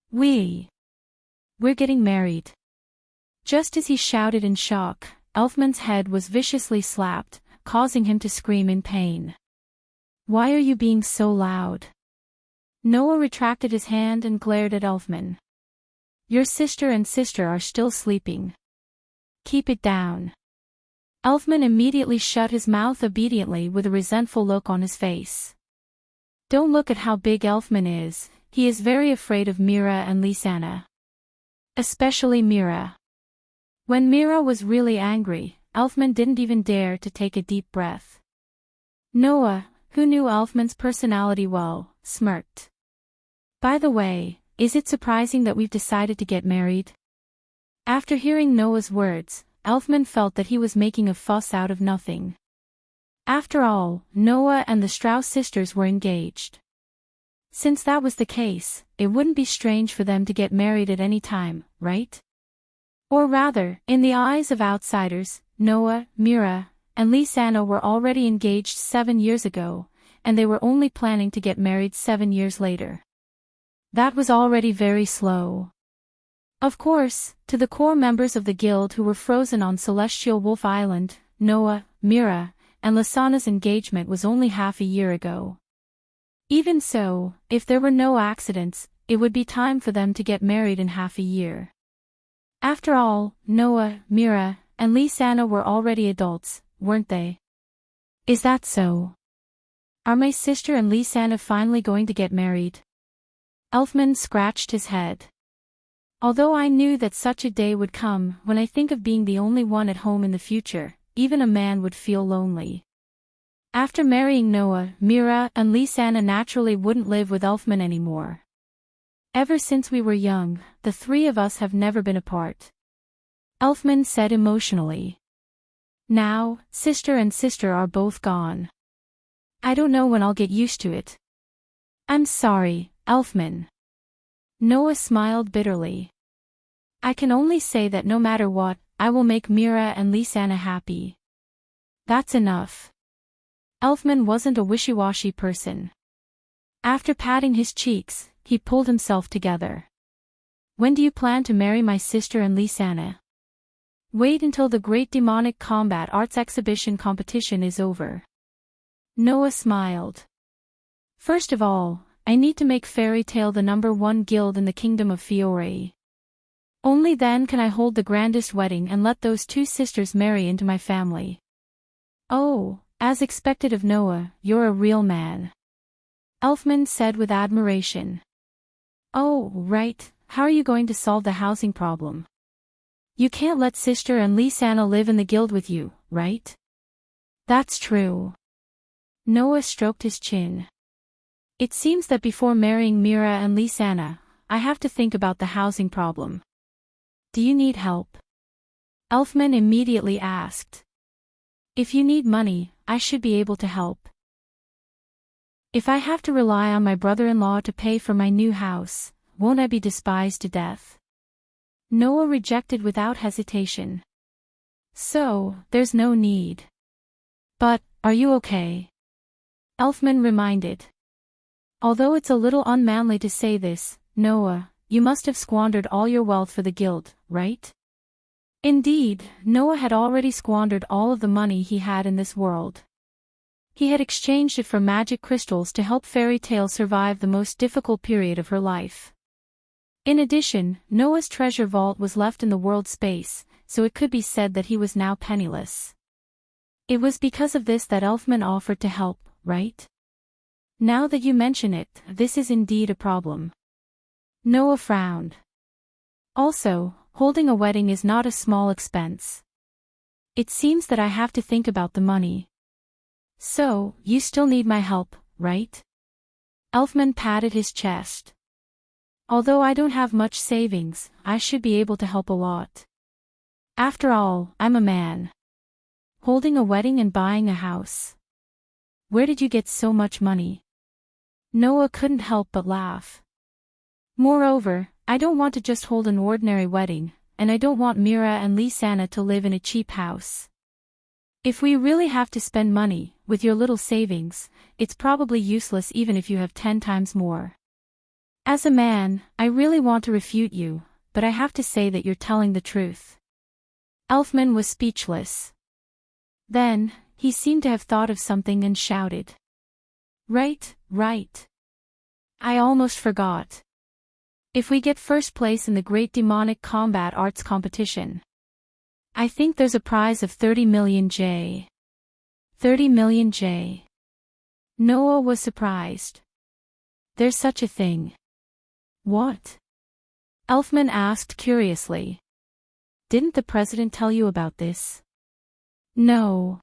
We're getting married. Just as he shouted in shock, Elfman's head was viciously slapped, causing him to scream in pain. Why are you being so loud? Noah retracted his hand and glared at Elfman. Your sister and sister are still sleeping. Keep it down. Elfman immediately shut his mouth obediently with a resentful look on his face. Don't look at how big Elfman is, he is very afraid of Mira and Lisanna. Especially Mira. When Mira was really angry, Elfman didn't even dare to take a deep breath. Noah, who knew Elfman's personality well, smirked. By the way, is it surprising that we've decided to get married? After hearing Noah's words, Elfman felt that he was making a fuss out of nothing. After all, Noah and the Strauss sisters were engaged. Since that was the case, it wouldn't be strange for them to get married at any time, right? Or rather, in the eyes of outsiders, Noah, Mira, and Lisanna were already engaged 7 years ago, and they were only planning to get married 7 years later. That was already very slow. Of course, to the core members of the guild who were frozen on Celestial Wolf Island, Noah, Mira, and Lisanna's engagement was only half a year ago. Even so, if there were no accidents, it would be time for them to get married in half a year. After all, Noah, Mira, and Lisanna were already adults, weren't they? Is that so? Are my sister and Lisanna finally going to get married? Elfman scratched his head. Although I knew that such a day would come, when I think of being the only one at home in the future, even a man would feel lonely. After marrying Noah, Mira and Lisanna naturally wouldn't live with Elfman anymore. Ever since we were young, the 3 of us have never been apart. Elfman said emotionally. Now, sister and sister are both gone. I don't know when I'll get used to it. I'm sorry, Elfman. Noah smiled bitterly. I can only say that no matter what, I will make Mira and Lisanna happy. That's enough. Elfman wasn't a wishy-washy person. After patting his cheeks, he pulled himself together. When do you plan to marry my sister and Lisanna? Wait until the Great Demonic Combat Arts Exhibition competition is over. Noah smiled. First of all, I need to make Fairy Tale the #1 guild in the Kingdom of Fiore. Only then can I hold the grandest wedding and let those 2 sisters marry into my family. Oh, as expected of Noah, you're a real man. Elfman said with admiration. Oh, right, how are you going to solve the housing problem? You can't let sister and Lisanna live in the guild with you, right? That's true. Noah stroked his chin. It seems that before marrying Mira and Lisanna, I have to think about the housing problem. Do you need help? Elfman immediately asked. If you need money, I should be able to help. If I have to rely on my brother-in-law to pay for my new house, won't I be despised to death? Noah rejected without hesitation. So, there's no need. But, are you okay? Elfman reminded. Although it's a little unmanly to say this, Noah, you must have squandered all your wealth for the guild, right? Indeed, Noah had already squandered all of the money he had in this world. He had exchanged it for magic crystals to help Fairy Tale survive the most difficult period of her life. In addition, Noah's treasure vault was left in the world space, so it could be said that he was now penniless. It was because of this that Elfman offered to help, right? Now that you mention it, this is indeed a problem. Noah frowned. Also, holding a wedding is not a small expense. It seems that I have to think about the money. So, you still need my help, right? Elfman patted his chest. Although I don't have much savings, I should be able to help a lot. After all, I'm a man. Holding a wedding and buying a house. Where did you get so much money? Noah couldn't help but laugh. Moreover, I don't want to just hold an ordinary wedding, and I don't want Mira and Lisanna to live in a cheap house. If we really have to spend money, with your little savings, it's probably useless even if you have 10 times more. As a man, I really want to refute you, but I have to say that you're telling the truth. Elfman was speechless. Then, he seemed to have thought of something and shouted. Right. I almost forgot. If we get first place in the Great Demonic Combat Arts Competition, I think there's a prize of 30 million J. 30 million J. Noah was surprised. There's such a thing. What? Elfman asked curiously. Didn't the president tell you about this? No.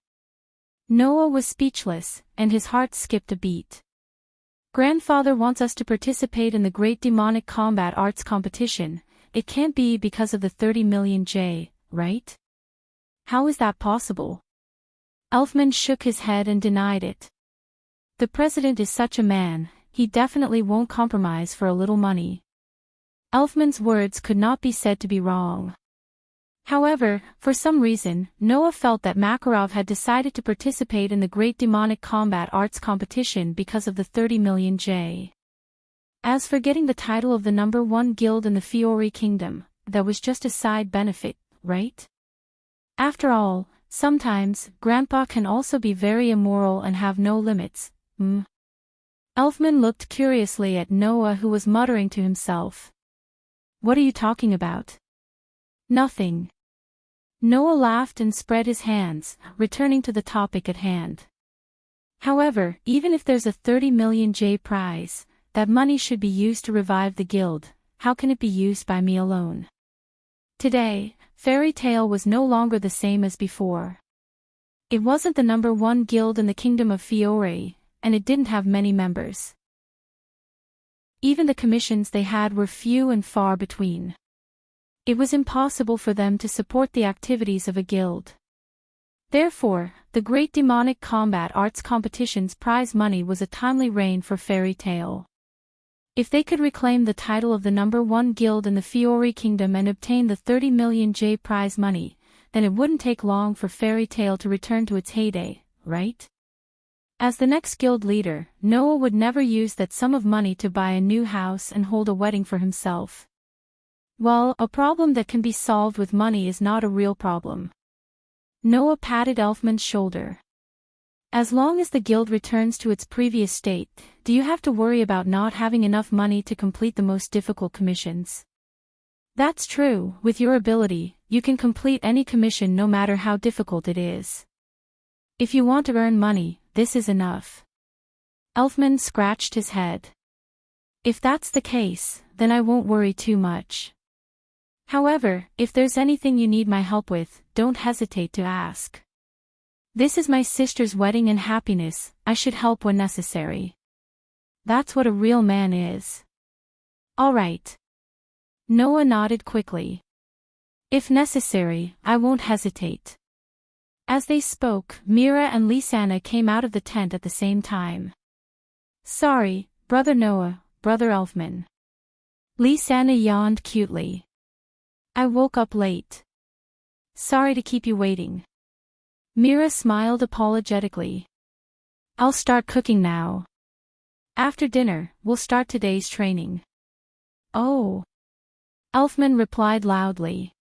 Noah was speechless, and his heart skipped a beat. Grandfather wants us to participate in the Great Demonic Combat Arts Competition. It can't be because of the 30 million J, right? How is that possible? Elfman shook his head and denied it. The president is such a man, he definitely won't compromise for a little money. Elfman's words could not be said to be wrong. However, for some reason, Noah felt that Makarov had decided to participate in the Great Demonic Combat Arts Competition because of the 30 million J. As for getting the title of the #1 guild in the Fiori Kingdom, that was just a side benefit, right? After all, sometimes, Grandpa can also be very immoral and have no limits, Elfman looked curiously at Noah, who was muttering to himself. What are you talking about? Nothing. Noah laughed and spread his hands, returning to the topic at hand. However, even if there's a 30 million J prize, that money should be used to revive the guild. How can it be used by me alone? Today, Fairy Tale was no longer the same as before. It wasn't the #1 guild in the kingdom of Fiore, and it didn't have many members. Even the commissions they had were few and far between. It was impossible for them to support the activities of a guild. Therefore, the Great Demonic Combat Arts Competition's prize money was a timely reign for Fairy Tale. If they could reclaim the title of the #1 guild in the Fiori Kingdom and obtain the 30 million J prize money, then it wouldn't take long for Fairy Tale to return to its heyday, right? As the next guild leader, Noah would never use that sum of money to buy a new house and hold a wedding for himself. Well, a problem that can be solved with money is not a real problem. Noah patted Elfman's shoulder. As long as the guild returns to its previous state, do you have to worry about not having enough money to complete the most difficult commissions? That's true, with your ability, you can complete any commission no matter how difficult it is. If you want to earn money, this is enough. Elfman scratched his head. If that's the case, then I won't worry too much. However, if there's anything you need my help with, don't hesitate to ask. This is my sister's wedding and happiness, I should help when necessary. That's what a real man is. All right. Noah nodded quickly. If necessary, I won't hesitate. As they spoke, Mira and Lisanna came out of the tent at the same time. Sorry, Brother Noah, Brother Elfman. Lisanna yawned cutely. I woke up late. Sorry to keep you waiting. Mira smiled apologetically. I'll start cooking now. After dinner, we'll start today's training. Oh. Elfman replied loudly.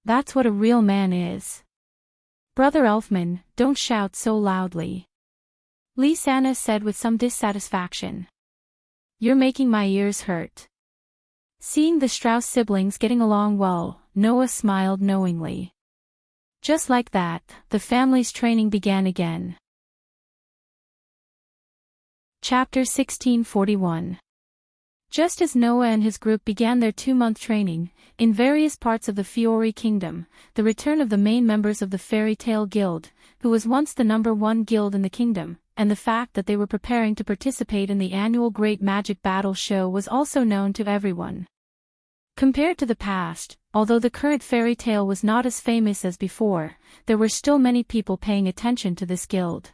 That's what a real man is. Brother Elfman, don't shout so loudly. Lisanna said with some dissatisfaction. You're making my ears hurt. Seeing the Strauss siblings getting along well, Noah smiled knowingly. Just like that, the family's training began again. Chapter 1641. Just as Noah and his group began their 2-month training, in various parts of the Fiori Kingdom, the return of the main members of the Fairy Tale Guild, who was once the #1 guild in the kingdom, and the fact that they were preparing to participate in the annual Great Magic Battle Show was also known to everyone. Compared to the past, although the current fairy tale was not as famous as before, there were still many people paying attention to this guild.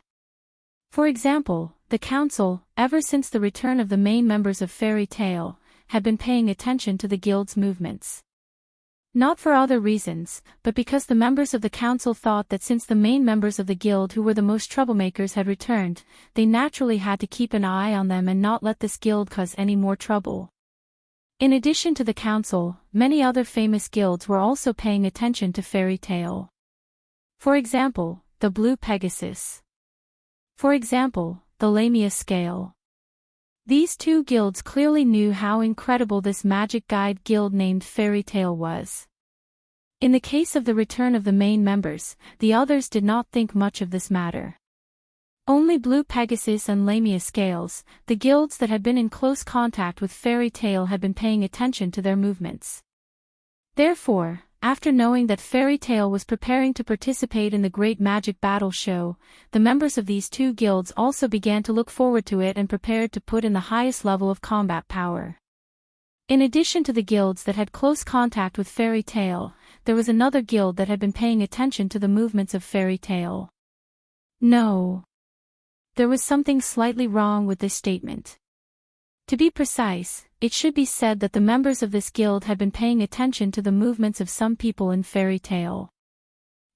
For example, the council, ever since the return of the main members of Fairy Tale, had been paying attention to the guild's movements. Not for other reasons, but because the members of the council thought that since the main members of the guild who were the most troublemakers had returned, they naturally had to keep an eye on them and not let this guild cause any more trouble. In addition to the council, many other famous guilds were also paying attention to Fairy Tale. For example, the Blue Pegasus. For example, the Lamia Scale. These two guilds clearly knew how incredible this magic guide guild named Fairy Tale was. In the case of the return of the main members, the others did not think much of this matter. Only Blue Pegasus and Lamia Scales, the guilds that had been in close contact with Fairy Tale, had been paying attention to their movements. Therefore, after knowing that Fairy Tale was preparing to participate in the Great Magic Battle Show, the members of these two guilds also began to look forward to it and prepared to put in the highest level of combat power. In addition to the guilds that had close contact with Fairy Tale, there was another guild that had been paying attention to the movements of Fairy Tale. No. There was something slightly wrong with this statement. To be precise, it should be said that the members of this guild had been paying attention to the movements of some people in Fairy Tale.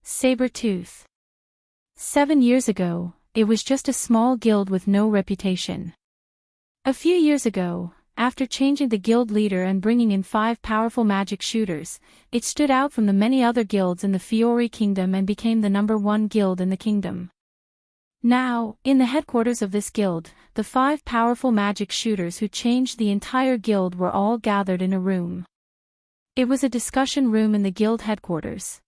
Sabertooth. 7 years ago, it was just a small guild with no reputation. A few years ago, after changing the guild leader and bringing in 5 powerful magic shooters, it stood out from the many other guilds in the Fiori Kingdom and became the #1 guild in the kingdom. Now, in the headquarters of this guild, the 5 powerful magic shooters who changed the entire guild were all gathered in a room. It was a discussion room in the guild headquarters.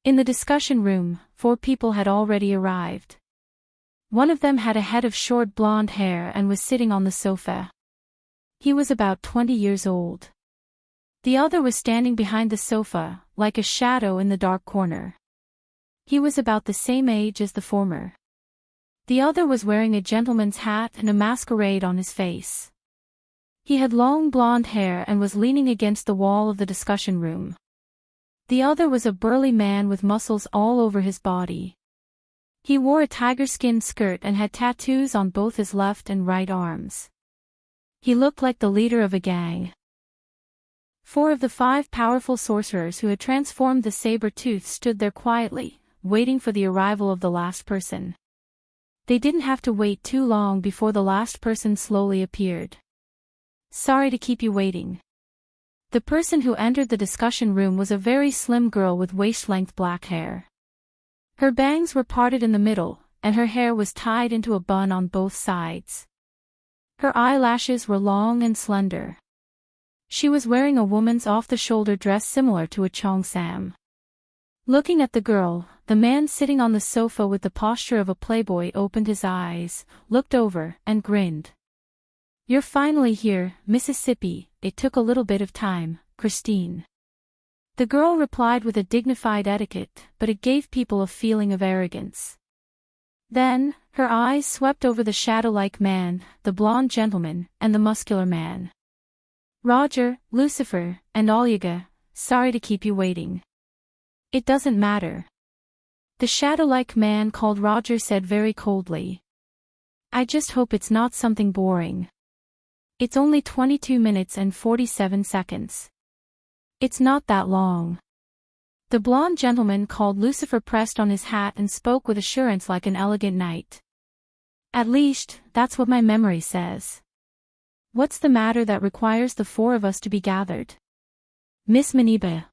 In the discussion room, 4 people had already arrived. One of them had a head of short blonde hair and was sitting on the sofa. He was about 20 years old. The other was standing behind the sofa, like a shadow in the dark corner. He was about the same age as the former. The other was wearing a gentleman's hat and a masquerade on his face. He had long blonde hair and was leaning against the wall of the discussion room. The other was a burly man with muscles all over his body. He wore a tiger-skinned skirt and had tattoos on both his left and right arms. He looked like the leader of a gang. 4 of the 5 powerful sorcerers who had transformed the saber-tooth stood there quietly, waiting for the arrival of the last person. They didn't have to wait too long before the last person slowly appeared. Sorry to keep you waiting. The person who entered the discussion room was a very slim girl with waist-length black hair. Her bangs were parted in the middle, and her hair was tied into a bun on both sides. Her eyelashes were long and slender. She was wearing a woman's off-the-shoulder dress similar to a cheongsam. Looking at the girl, the man sitting on the sofa with the posture of a playboy opened his eyes, looked over, and grinned. You're finally here, Mississippi. It took a little bit of time, Christine. The girl replied with a dignified etiquette, but it gave people a feeling of arrogance. Then, Her eyes swept over the shadow-like man, the blonde gentleman, and the muscular man. "Roger, Lucifer, and Olga, sorry to keep you waiting." "It doesn't matter." The shadow-like man called Roger said very coldly. "I just hope it's not something boring. It's only 22 minutes and 47 seconds. It's not that long." The blonde gentleman called Lucifer pressed on his hat and spoke with assurance like an elegant knight. "At least, that's what my memory says. What's the matter that requires the four of us to be gathered?" "Miss Maniba."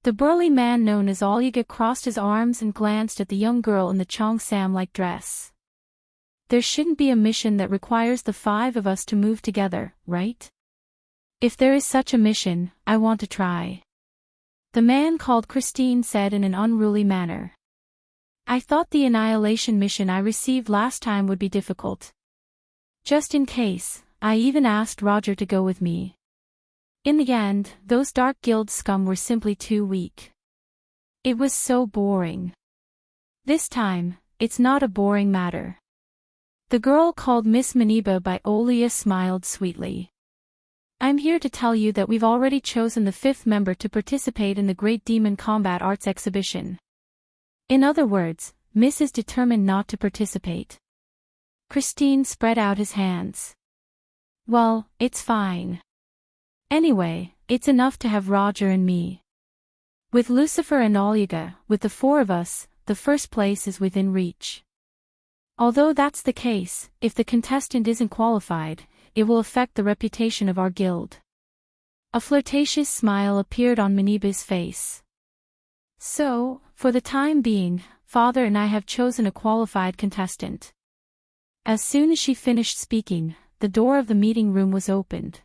The burly man known as Olga crossed his arms and glanced at the young girl in the Cheongsam-like dress. "There shouldn't be a mission that requires the five of us to move together, right? If there is such a mission, I want to try." The man called Christine said in an unruly manner. "I thought the annihilation mission I received last time would be difficult. Just in case, I even asked Roger to go with me. In the end, those dark guild scum were simply too weak. It was so boring. This time, it's not a boring matter." The girl called Miss Maniba by Olia smiled sweetly. "I'm here to tell you that we've already chosen the fifth member to participate in the Great Demon Combat Arts Exhibition. In other words, Miss is determined not to participate." Christine spread out his hands. "Well, it's fine. Anyway, it's enough to have Roger and me. With Lucifer and Olga, with the four of us, the first place is within reach. Although that's the case, if the contestant isn't qualified, it will affect the reputation of our guild." A flirtatious smile appeared on Maniba's face. "So, for the time being, Father and I have chosen a qualified contestant." As soon as she finished speaking, the door of the meeting room was opened.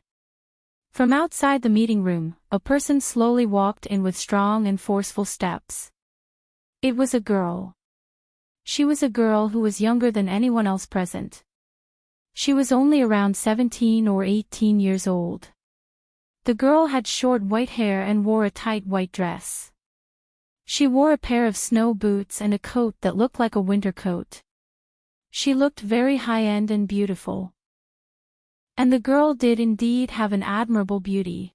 From outside the meeting room, a person slowly walked in with strong and forceful steps. It was a girl. She was a girl who was younger than anyone else present. She was only around 17 or 18 years old. The girl had short white hair and wore a tight white dress. She wore a pair of snow boots and a coat that looked like a winter coat. She looked very high-end and beautiful. And the girl did indeed have an admirable beauty.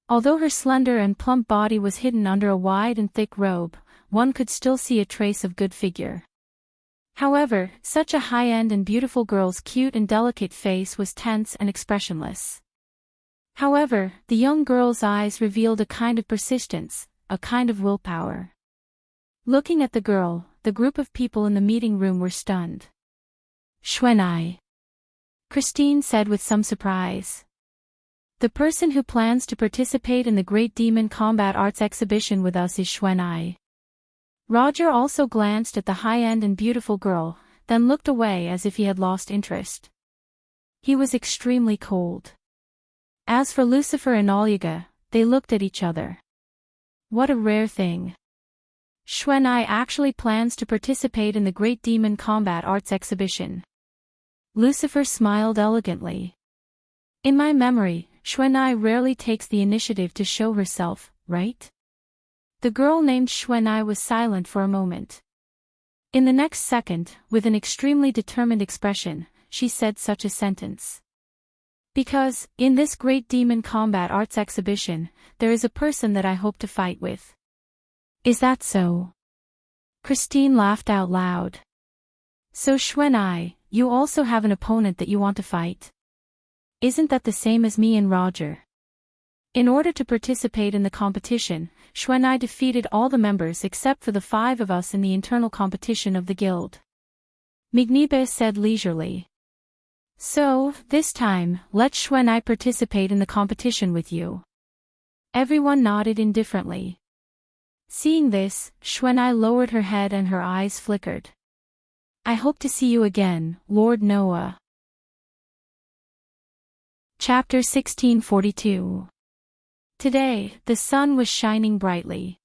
Although her slender and plump body was hidden under a wide and thick robe, one could still see a trace of good figure. However, such a high-end and beautiful girl's cute and delicate face was tense and expressionless. However, the young girl's eyes revealed a kind of persistence, a kind of willpower. Looking at the girl, the group of people in the meeting room were stunned. "Xuanai," Christine said with some surprise. "The person who plans to participate in the Great Demon Combat Arts Exhibition with us is Xuanai." Roger also glanced at the high-end and beautiful girl, then looked away as if he had lost interest. He was extremely cold. As for Lucifer and Olga, they looked at each other. What a rare thing. Xuanai actually plans to participate in the Great Demon Combat Arts Exhibition. Lucifer smiled elegantly. "In my memory, Xuanai rarely takes the initiative to show herself, right?" The girl named Xuanai was silent for a moment. In the next second, with an extremely determined expression, she said such a sentence. "Because, in this Great Demon Combat Arts Exhibition, there is a person that I hope to fight with." "Is that so?" Christine laughed out loud. "So Xuanai, you also have an opponent that you want to fight? Isn't that the same as me and Roger?" In order to participate in the competition, Xuanai defeated all the members except for the five of us in the internal competition of the guild. Mignibe said leisurely. "So, this time, let Xuanai participate in the competition with you." Everyone nodded indifferently. Seeing this, Xuanai lowered her head and her eyes flickered. "I hope to see you again, Lord Noah." Chapter 1642. Today, the sun was shining brightly.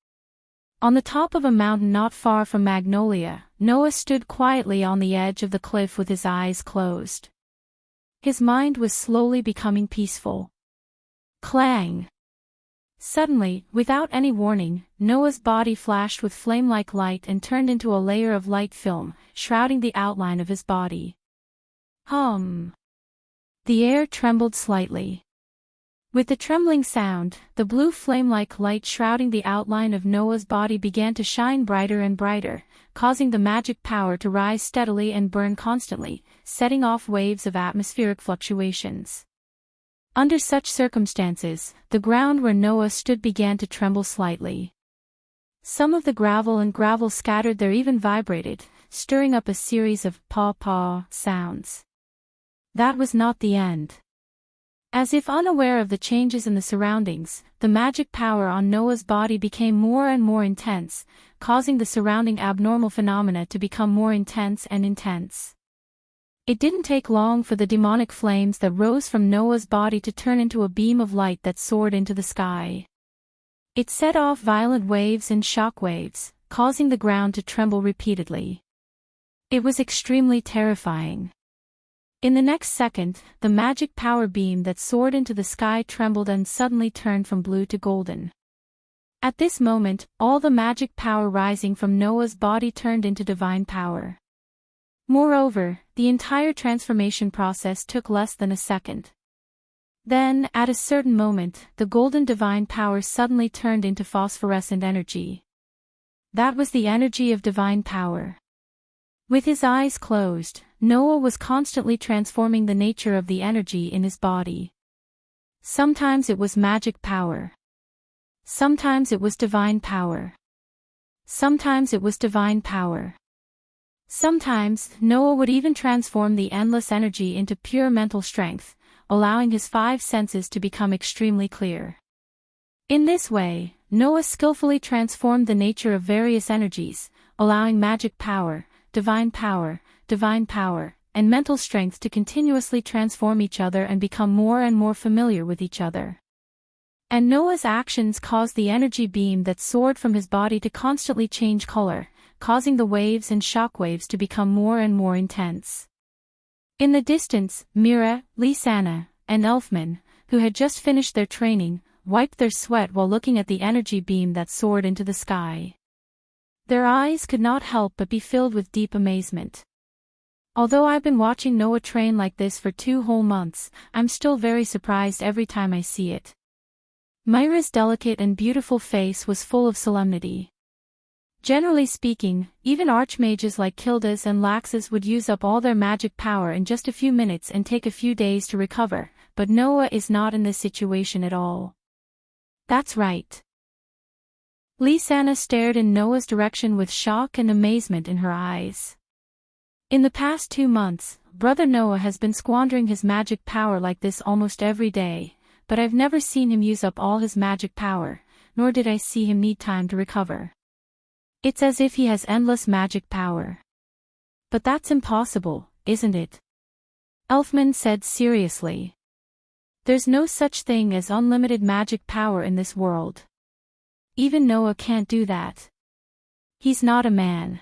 On the top of a mountain not far from Magnolia, Noah stood quietly on the edge of the cliff with his eyes closed. His mind was slowly becoming peaceful. Clang! Suddenly, without any warning, Noah's body flashed with flame-like light and turned into a layer of light film, shrouding the outline of his body. Hum. The air trembled slightly. With the trembling sound, the blue flame-like light shrouding the outline of Noah's body began to shine brighter and brighter, causing the magic power to rise steadily and burn constantly, setting off waves of atmospheric fluctuations. Under such circumstances, the ground where Noah stood began to tremble slightly. Some of the gravel scattered there even vibrated, stirring up a series of paw-paw sounds. That was not the end. As if unaware of the changes in the surroundings, the magic power on Noah's body became more and more intense, causing the surrounding abnormal phenomena to become more intense and intense. It didn't take long for the demonic flames that rose from Noah's body to turn into a beam of light that soared into the sky. It set off violent waves and shock waves, causing the ground to tremble repeatedly. It was extremely terrifying. In the next second, the magic power beam that soared into the sky trembled and suddenly turned from blue to golden. At this moment, all the magic power rising from Noah's body turned into divine power. Moreover, the entire transformation process took less than a second. Then, at a certain moment, the golden divine power suddenly turned into phosphorescent energy. That was the energy of divine power. With his eyes closed, Noah was constantly transforming the nature of the energy in his body. Sometimes it was magic power. Sometimes it was divine power. Sometimes it was divine power. Sometimes, Noah would even transform the endless energy into pure mental strength, allowing his 5 senses to become extremely clear. In this way, Noah skillfully transformed the nature of various energies, allowing magic power, divine power, and mental strength to continuously transform each other and become more and more familiar with each other. And Noah's actions caused the energy beam that soared from his body to constantly change color, causing the waves and shock waves to become more and more intense. In the distance, Mira, Lisanna, and Elfman, who had just finished their training, wiped their sweat while looking at the energy beam that soared into the sky. Their eyes could not help but be filled with deep amazement. Although I've been watching Noah train like this for 2 whole months, I'm still very surprised every time I see it. Mira's delicate and beautiful face was full of solemnity. Generally speaking, even archmages like Kildas and Laxus would use up all their magic power in just a few minutes and take a few days to recover, but Noah is not in this situation at all. That's right. Lisanna stared in Noah's direction with shock and amazement in her eyes. In the past 2 months, Brother Noah has been squandering his magic power like this almost every day, but I've never seen him use up all his magic power, nor did I see him need time to recover. It's as if he has endless magic power. But that's impossible, isn't it? Elfman said seriously. There's no such thing as unlimited magic power in this world. Even Noah can't do that. He's not a man.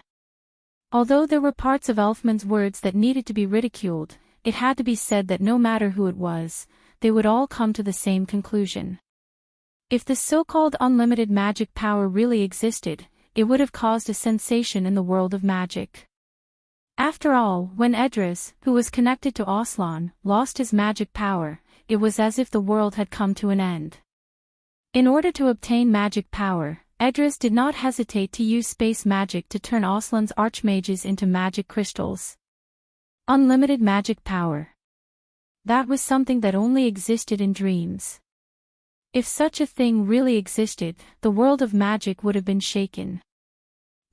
Although there were parts of Elfman's words that needed to be ridiculed, it had to be said that no matter who it was, they would all come to the same conclusion. If the so-called unlimited magic power really existed, it would have caused a sensation in the world of magic. After all, when Edras, who was connected to Aslan, lost his magic power, it was as if the world had come to an end. In order to obtain magic power, Edras did not hesitate to use space magic to turn Aslan's archmages into magic crystals. Unlimited magic power. That was something that only existed in dreams. If such a thing really existed, the world of magic would have been shaken.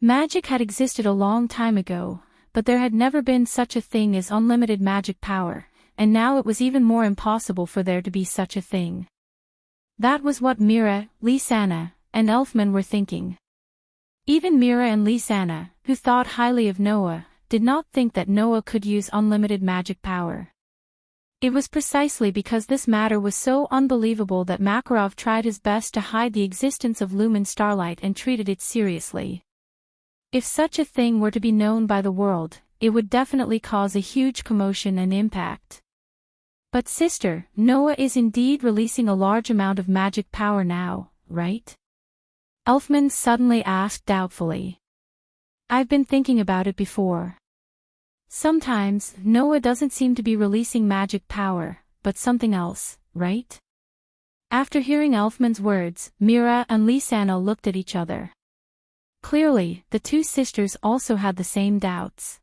Magic had existed a long time ago, but there had never been such a thing as unlimited magic power, and now it was even more impossible for there to be such a thing. That was what Mira, Lisanna, and Elfman were thinking. Even Mira and Lisanna, who thought highly of Noah, did not think that Noah could use unlimited magic power. It was precisely because this matter was so unbelievable that Makarov tried his best to hide the existence of lumen starlight and treated it seriously. If such a thing were to be known by the world, it would definitely cause a huge commotion and impact. But sister, Noah is indeed releasing a large amount of magic power now, right? Elfman suddenly asked doubtfully. I've been thinking about it before. Sometimes, Noah doesn't seem to be releasing magic power, but something else, right? After hearing Elfman's words, Mira and Lisanna looked at each other. Clearly, the two sisters also had the same doubts.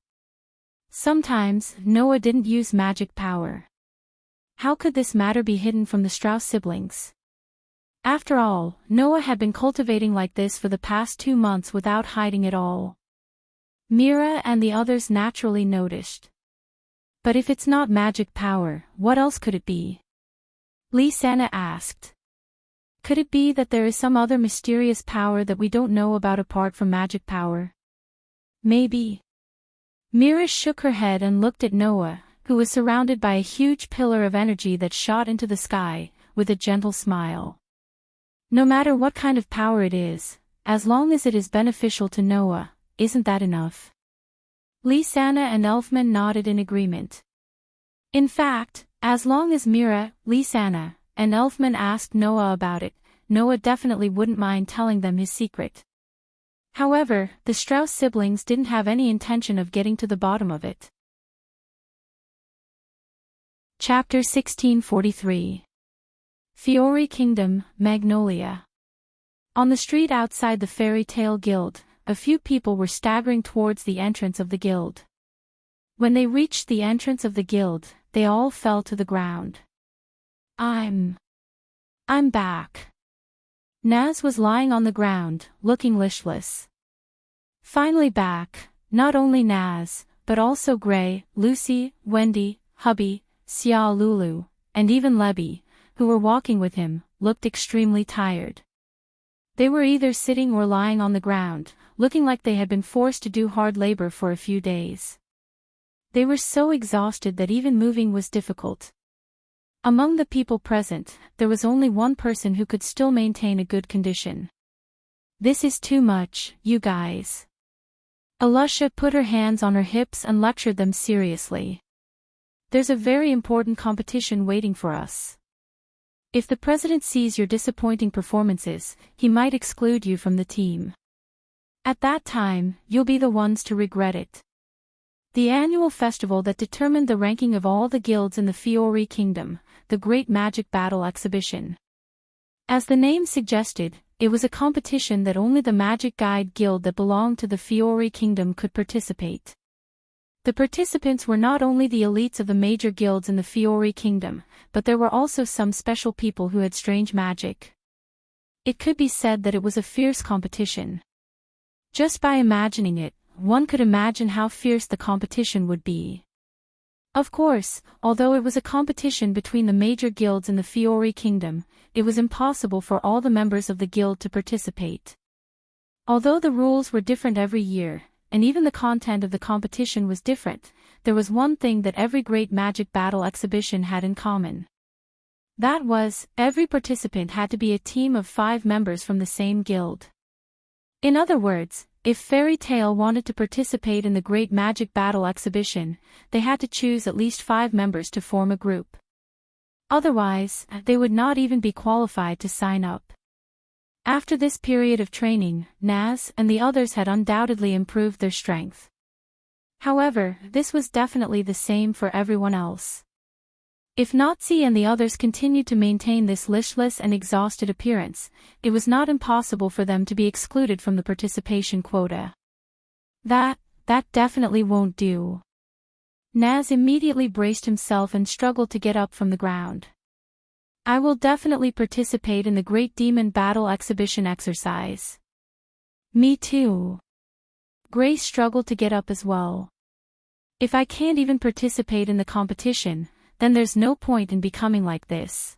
Sometimes, Noah didn't use magic power. How could this matter be hidden from the Strauss siblings? After all, Noah had been cultivating like this for the past 2 months without hiding it all. Mira and the others naturally noticed. But if it's not magic power, what else could it be? Lisanna asked. Could it be that there is some other mysterious power that we don't know about apart from magic power? Maybe. Mira shook her head and looked at Noah, who was surrounded by a huge pillar of energy that shot into the sky, with a gentle smile. No matter what kind of power it is, as long as it is beneficial to Noah, isn't that enough? Lisanna and Elfman nodded in agreement. In fact, as long as Mira, Lisanna, and Elfman asked Noah about it, Noah definitely wouldn't mind telling them his secret. However, the Strauss siblings didn't have any intention of getting to the bottom of it. Chapter 1643. Fiori Kingdom, Magnolia. On the street outside the Fairy Tale Guild, a few people were staggering towards the entrance of the guild. When they reached the entrance of the guild, they all fell to the ground. I'm back. Naz was lying on the ground, looking listless. Finally back, not only Naz, but also Gray, Lucy, Wendy, Hubby, Xia Lulu, and even Lebby, who were walking with him, looked extremely tired. They were either sitting or lying on the ground, looking like they had been forced to do hard labor for a few days. They were so exhausted that even moving was difficult. Among the people present, there was only one person who could still maintain a good condition. This is too much, you guys. Alusha put her hands on her hips and lectured them seriously. There's a very important competition waiting for us. If the president sees your disappointing performances, he might exclude you from the team. At that time, you'll be the ones to regret it. The annual festival that determined the ranking of all the guilds in the Fiori Kingdom, the Great Magic Battle Exhibition. As the name suggested, it was a competition that only the Magic Guide Guild that belonged to the Fiori Kingdom could participate. The participants were not only the elites of the major guilds in the Fiori Kingdom, but there were also some special people who had strange magic. It could be said that it was a fierce competition. Just by imagining it, one could imagine how fierce the competition would be. Of course, although it was a competition between the major guilds in the Fiori Kingdom, it was impossible for all the members of the guild to participate. Although the rules were different every year, and even the content of the competition was different, there was one thing that every great magic battle exhibition had in common. That was, every participant had to be a team of 5 members from the same guild. In other words, if Fairy Tale wanted to participate in the Great Magic Battle Exhibition, they had to choose at least 5 members to form a group. Otherwise, they would not even be qualified to sign up. After this period of training, Naz and the others had undoubtedly improved their strength. However, this was definitely the same for everyone else. If Nazi and the others continued to maintain this listless and exhausted appearance, it was not impossible for them to be excluded from the participation quota. That definitely won't do. Naz immediately braced himself and struggled to get up from the ground. I will definitely participate in the Great Demon Battle Exhibition exercise. Me too. Grace struggled to get up as well. If I can't even participate in the competition, then there's no point in becoming like this.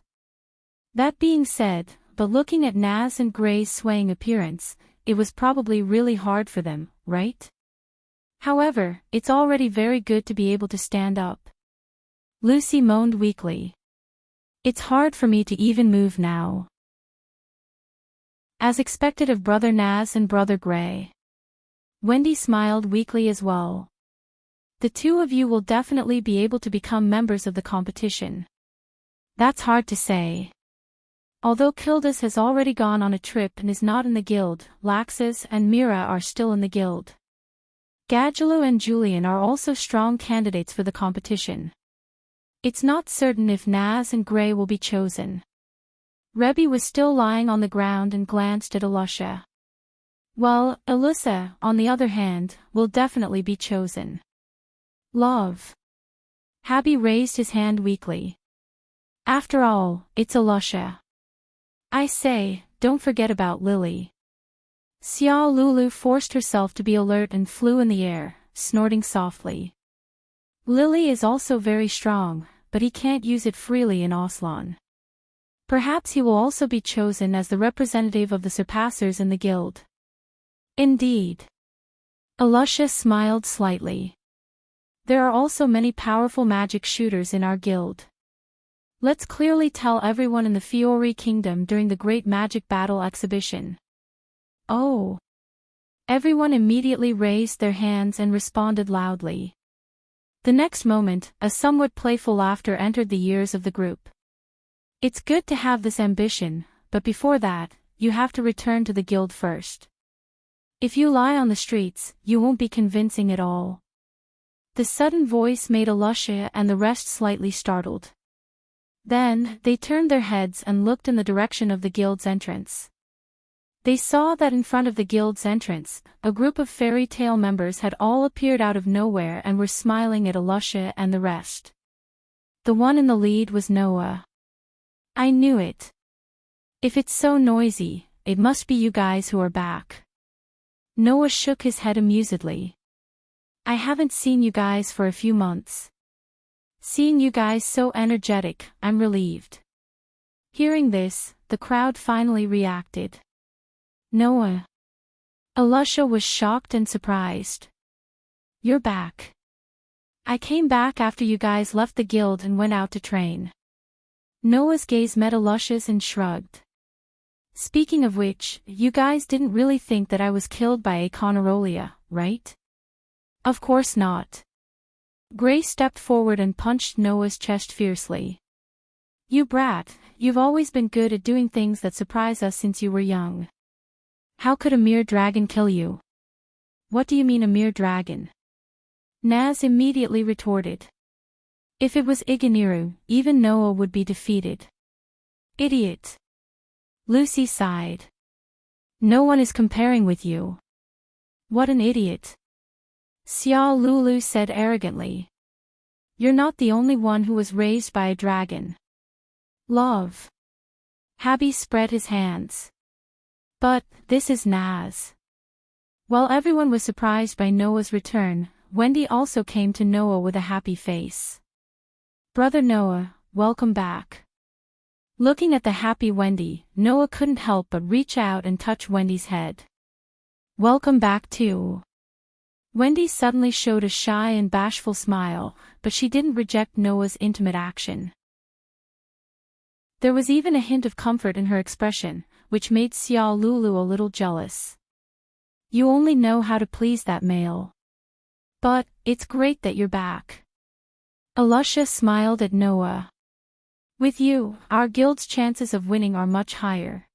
That being said, but looking at Naz and Gray's swaying appearance, it was probably really hard for them, right? However, it's already very good to be able to stand up. Lucy moaned weakly. It's hard for me to even move now. As expected of Brother Naz and Brother Gray. Wendy smiled weakly as well. The two of you will definitely be able to become members of the competition. That's hard to say. Although Kildas has already gone on a trip and is not in the guild, Laxus and Mira are still in the guild. Gadjalu and Julian are also strong candidates for the competition. It's not certain if Naz and Grey will be chosen. Rebbe was still lying on the ground and glanced at Alusha. Well, Alyssa, on the other hand, will definitely be chosen. Love. Habby raised his hand weakly. After all, it's Alusha. I say, don't forget about Lily. Xiao Lulu forced herself to be alert and flew in the air, snorting softly. Lily is also very strong, but he can't use it freely in Aslan. Perhaps he will also be chosen as the representative of the surpassers in the guild. Indeed. Alusha smiled slightly. There are also many powerful magic shooters in our guild. Let's clearly tell everyone in the Fiori Kingdom during the Great Magic Battle exhibition. Oh! Everyone immediately raised their hands and responded loudly. The next moment, a somewhat playful laughter entered the ears of the group. It's good to have this ambition, but before that, you have to return to the guild first. If you lie on the streets, you won't be convincing at all. The sudden voice made Alusha and the rest slightly startled. Then, they turned their heads and looked in the direction of the guild's entrance. They saw that in front of the guild's entrance, a group of fairy tale members had all appeared out of nowhere and were smiling at Alusha and the rest. The one in the lead was Noah. I knew it. If it's so noisy, it must be you guys who are back. Noah shook his head amusedly. I haven't seen you guys for a few months. Seeing you guys so energetic, I'm relieved. Hearing this, the crowd finally reacted. Noah. Alusha was shocked and surprised. You're back. I came back after you guys left the guild and went out to train. Noah's gaze met Alusha's and shrugged. Speaking of which, you guys didn't really think that I was killed by a Conarolia, right? Of course not. Grey stepped forward and punched Noah's chest fiercely. You brat, you've always been good at doing things that surprise us since you were young. How could a mere dragon kill you? What do you mean a mere dragon? Naz immediately retorted. If it was Iginiru, even Noah would be defeated. Idiot. Lucy sighed. No one is comparing with you. What an idiot. Xiao Lulu said arrogantly. You're not the only one who was raised by a dragon. Love. Habby spread his hands. But, this is Naz. While everyone was surprised by Noah's return, Wendy also came to Noah with a happy face. Brother Noah, welcome back. Looking at the happy Wendy, Noah couldn't help but reach out and touch Wendy's head. Welcome back too. Wendy suddenly showed a shy and bashful smile, but she didn't reject Noah's intimate action. There was even a hint of comfort in her expression, which made Xiao Lulu a little jealous. You only know how to please that male. But, it's great that you're back. Alusha smiled at Noah. With you, our guild's chances of winning are much higher.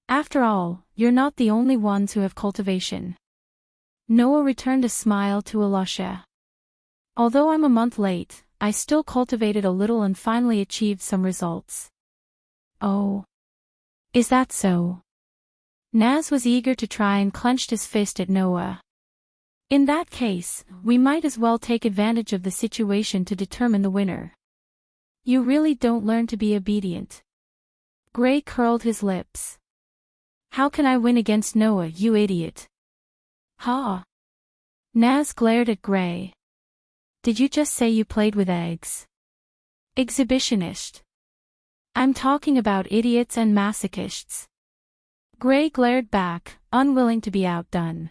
After all, you're not the only ones who have cultivation. Noah returned a smile to Alusha. Although I'm a month late, I still cultivated a little and finally achieved some results. Oh. Is that so? Naz was eager to try and clenched his fist at Noah. In that case, we might as well take advantage of the situation to determine the winner. You really don't learn to be obedient. Grey curled his lips. How can I win against Noah, you idiot? Ha! Naz glared at Grey. Did you just say you played with eggs? Exhibitionist. I'm talking about idiots and masochists. Grey glared back, unwilling to be outdone.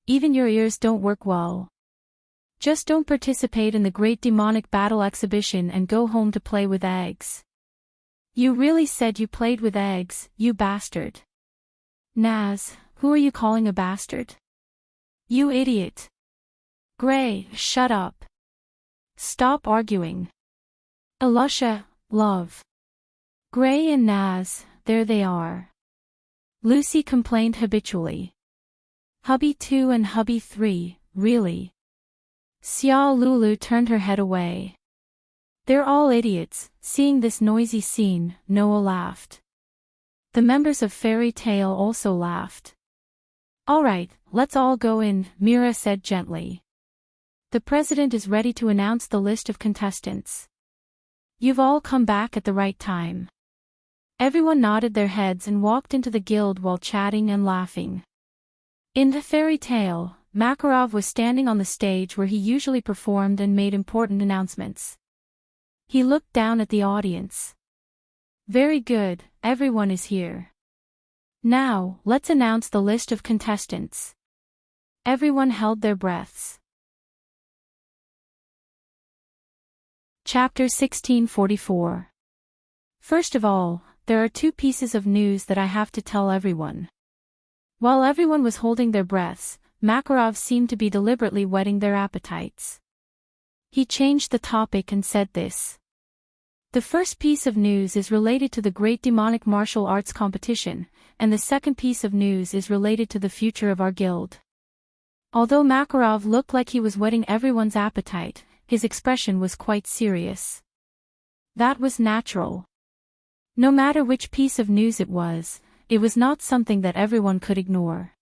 Even your ears don't work well. Just don't participate in the Great Demonic Battle exhibition and go home to play with eggs. You really said you played with eggs, you bastard. Naz, who are you calling a bastard? You idiot. Grey, shut up. Stop arguing. Alusha, love. Gray and Naz, there they are. Lucy complained habitually. Hubby 2 and hubby 3, really? Xiao Lulu turned her head away. They're all idiots. Seeing this noisy scene, Noah laughed. The members of Fairy Tale also laughed. All right, let's all go in, Mira said gently. The president is ready to announce the list of contestants. You've all come back at the right time. Everyone nodded their heads and walked into the guild while chatting and laughing. In the Fairy Tale, Makarov was standing on the stage where he usually performed and made important announcements. He looked down at the audience. Very good, everyone is here. Now, let's announce the list of contestants. Everyone held their breaths. Chapter 1644. First of all, there are 2 pieces of news that I have to tell everyone. While everyone was holding their breaths, Makarov seemed to be deliberately whetting their appetites. He changed the topic and said this. The first piece of news is related to the great demonic martial arts competition, and the second piece of news is related to the future of our guild. Although Makarov looked like he was whetting everyone's appetite, his expression was quite serious. That was natural. No matter which piece of news it was not something that everyone could ignore.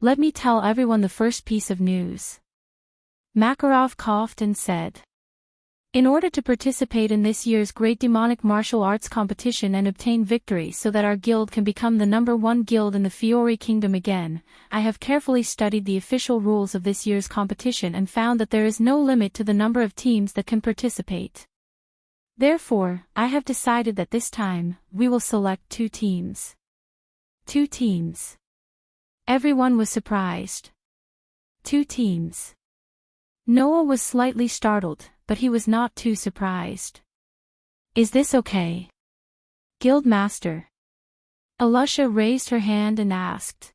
Let me tell everyone the first piece of news. Makarov coughed and said. In order to participate in this year's great demonic martial arts competition and obtain victory so that our guild can become the #1 guild in the Fiori Kingdom again, I have carefully studied the official rules of this year's competition and found that there is no limit to the number of teams that can participate. Therefore, I have decided that this time, we will select 2 teams. 2 teams. Everyone was surprised. 2 teams. Noah was slightly startled, but he was not too surprised. Is this okay? Guildmaster. Alusha raised her hand and asked.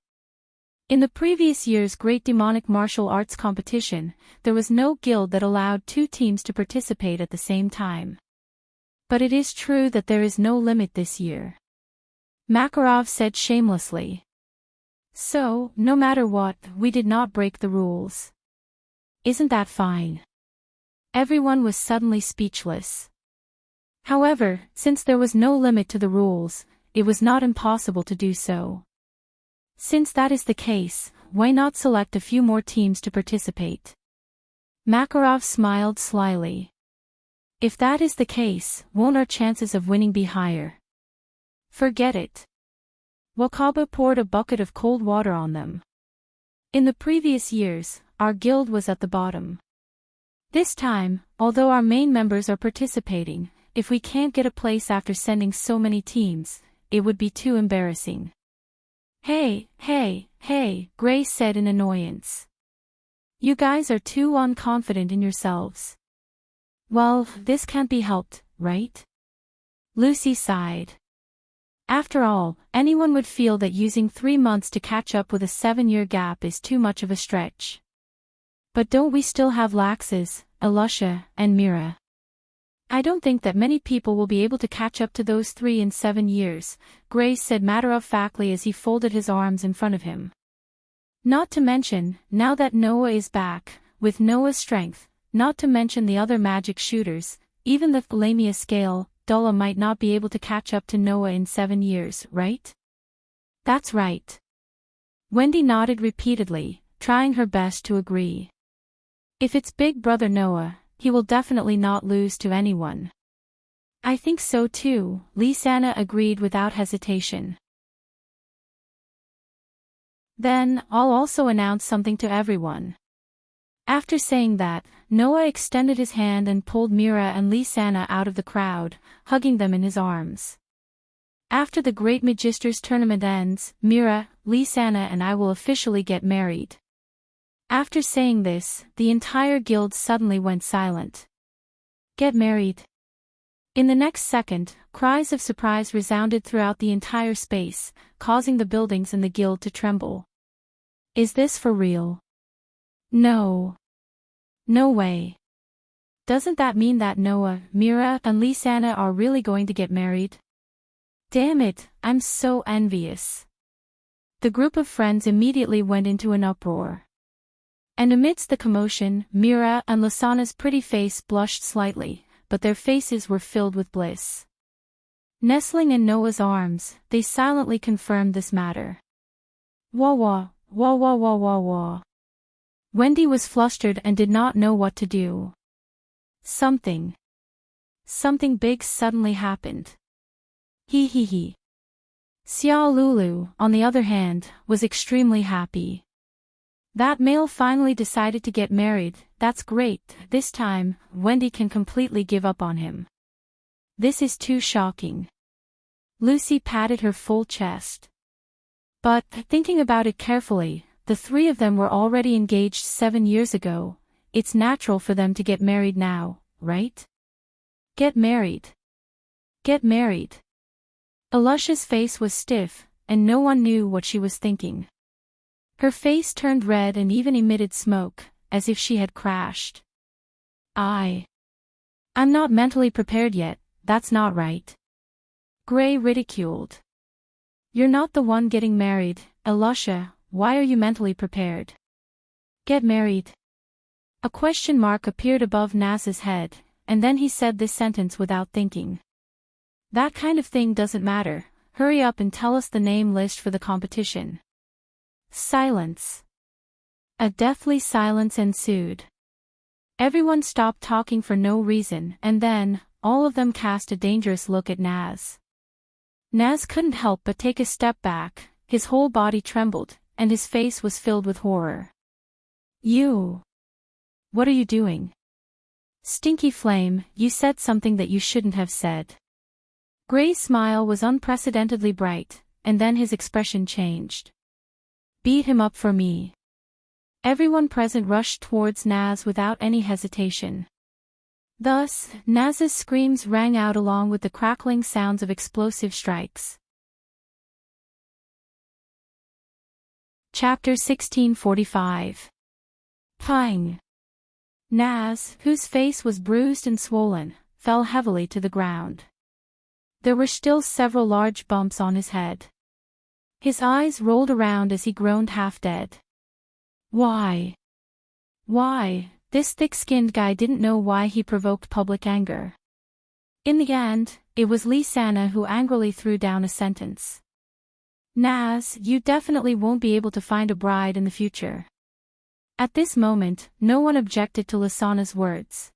In the previous year's great demonic martial arts competition, there was no guild that allowed 2 teams to participate at the same time. But it is true that there is no limit this year. Makarov said shamelessly. So, no matter what, we did not break the rules. Isn't that fine? Everyone was suddenly speechless. However, since there was no limit to the rules, it was not impossible to do so. Since that is the case, why not select a few more teams to participate? Makarov smiled slyly. If that is the case, won't our chances of winning be higher? Forget it. Wakaba poured a bucket of cold water on them. In the previous years, our guild was at the bottom. This time, although our main members are participating, if we can't get a place after sending so many teams, it would be too embarrassing. Hey, Grace said in annoyance. You guys are too unconfident in yourselves. Well, this can't be helped, right? Lucy sighed. After all, anyone would feel that using 3 months to catch up with a 7-year gap is too much of a stretch. But don't we still have Laxes, Alusha, and Mira? I don't think that many people will be able to catch up to those 3 in 7 years, Grace said matter-of-factly as he folded his arms in front of him. Not to mention, now that Noah is back, with Noah's strength, not to mention the other magic shooters, even the Lamia scale, Dullah might not be able to catch up to Noah in 7 years, right? That's right. Wendy nodded repeatedly, trying her best to agree. If it's big brother Noah, he will definitely not lose to anyone. I think so too, Lisanna agreed without hesitation. Then, I'll also announce something to everyone. After saying that, Noah extended his hand and pulled Mira and Lisanna out of the crowd, hugging them in his arms. After the Great Magister's tournament ends, Mira, Lisanna and I will officially get married. After saying this, the entire guild suddenly went silent. Get married. In the next second, cries of surprise resounded throughout the entire space, causing the buildings in the guild to tremble. Is this for real? No. No way. Doesn't that mean that Noah, Mira, and Lisanna are really going to get married? Damn it, I'm so envious. The group of friends immediately went into an uproar. And amidst the commotion, Mira and Lasana's pretty face blushed slightly, but their faces were filled with bliss. Nestling in Noah's arms, they silently confirmed this matter. Wah wah, wah wah wah wah wah. Wendy was flustered and did not know what to do. Something big suddenly happened. He. Xiao Lulu, on the other hand, was extremely happy. That male finally decided to get married, that's great, this time, Wendy can completely give up on him. This is too shocking. Lucy patted her full chest. But, thinking about it carefully, the three of them were already engaged 7 years ago. It's natural for them to get married now, right? Get married. Get married. Alusha's face was stiff, and no one knew what she was thinking. Her face turned red and even emitted smoke, as if she had crashed. I'm not mentally prepared yet, that's not right. Gray ridiculed. You're not the one getting married, Alusha, why are you mentally prepared? Get married. A question mark appeared above Naz's head, and then he said this sentence without thinking. That kind of thing doesn't matter, hurry up and tell us the name list for the competition. Silence. A deathly silence ensued. Everyone stopped talking for no reason, and then, all of them cast a dangerous look at Naz. Naz couldn't help but take a step back, his whole body trembled, and his face was filled with horror. You. What are you doing? Stinky Flame, you said something that you shouldn't have said. Gray's smile was unprecedentedly bright, and then his expression changed. Beat him up for me. Everyone present rushed towards Naz without any hesitation. Thus, Naz's screams rang out along with the crackling sounds of explosive strikes. Chapter 1645. Pang. Naz, whose face was bruised and swollen, fell heavily to the ground. There were still several large bumps on his head. His eyes rolled around as he groaned half-dead. Why? This thick-skinned guy didn't know why he provoked public anger. In the end, it was Lisana who angrily threw down a sentence. Naz, you definitely won't be able to find a bride in the future. At this moment, no one objected to Lisana's words.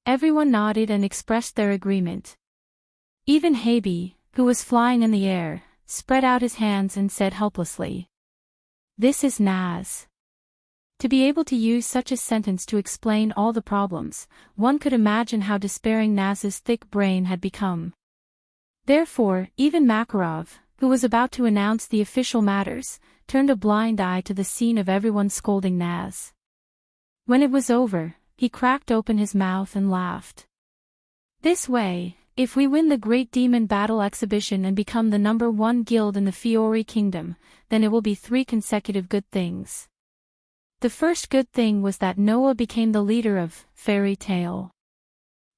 Everyone nodded and expressed their agreement. Even Habi, who was flying in the air, spread out his hands and said helplessly. This is Naz. To be able to use such a sentence to explain all the problems, one could imagine how despairing Naz's thick brain had become. Therefore, even Makarov, who was about to announce the official matters, turned a blind eye to the scene of everyone scolding Naz. When it was over, he cracked open his mouth and laughed. This way, if we win the Great Demon Battle Exhibition and become the #1 guild in the Fiori Kingdom, then it will be 3 consecutive good things. The first good thing was that Noah became the leader of Fairy Tale.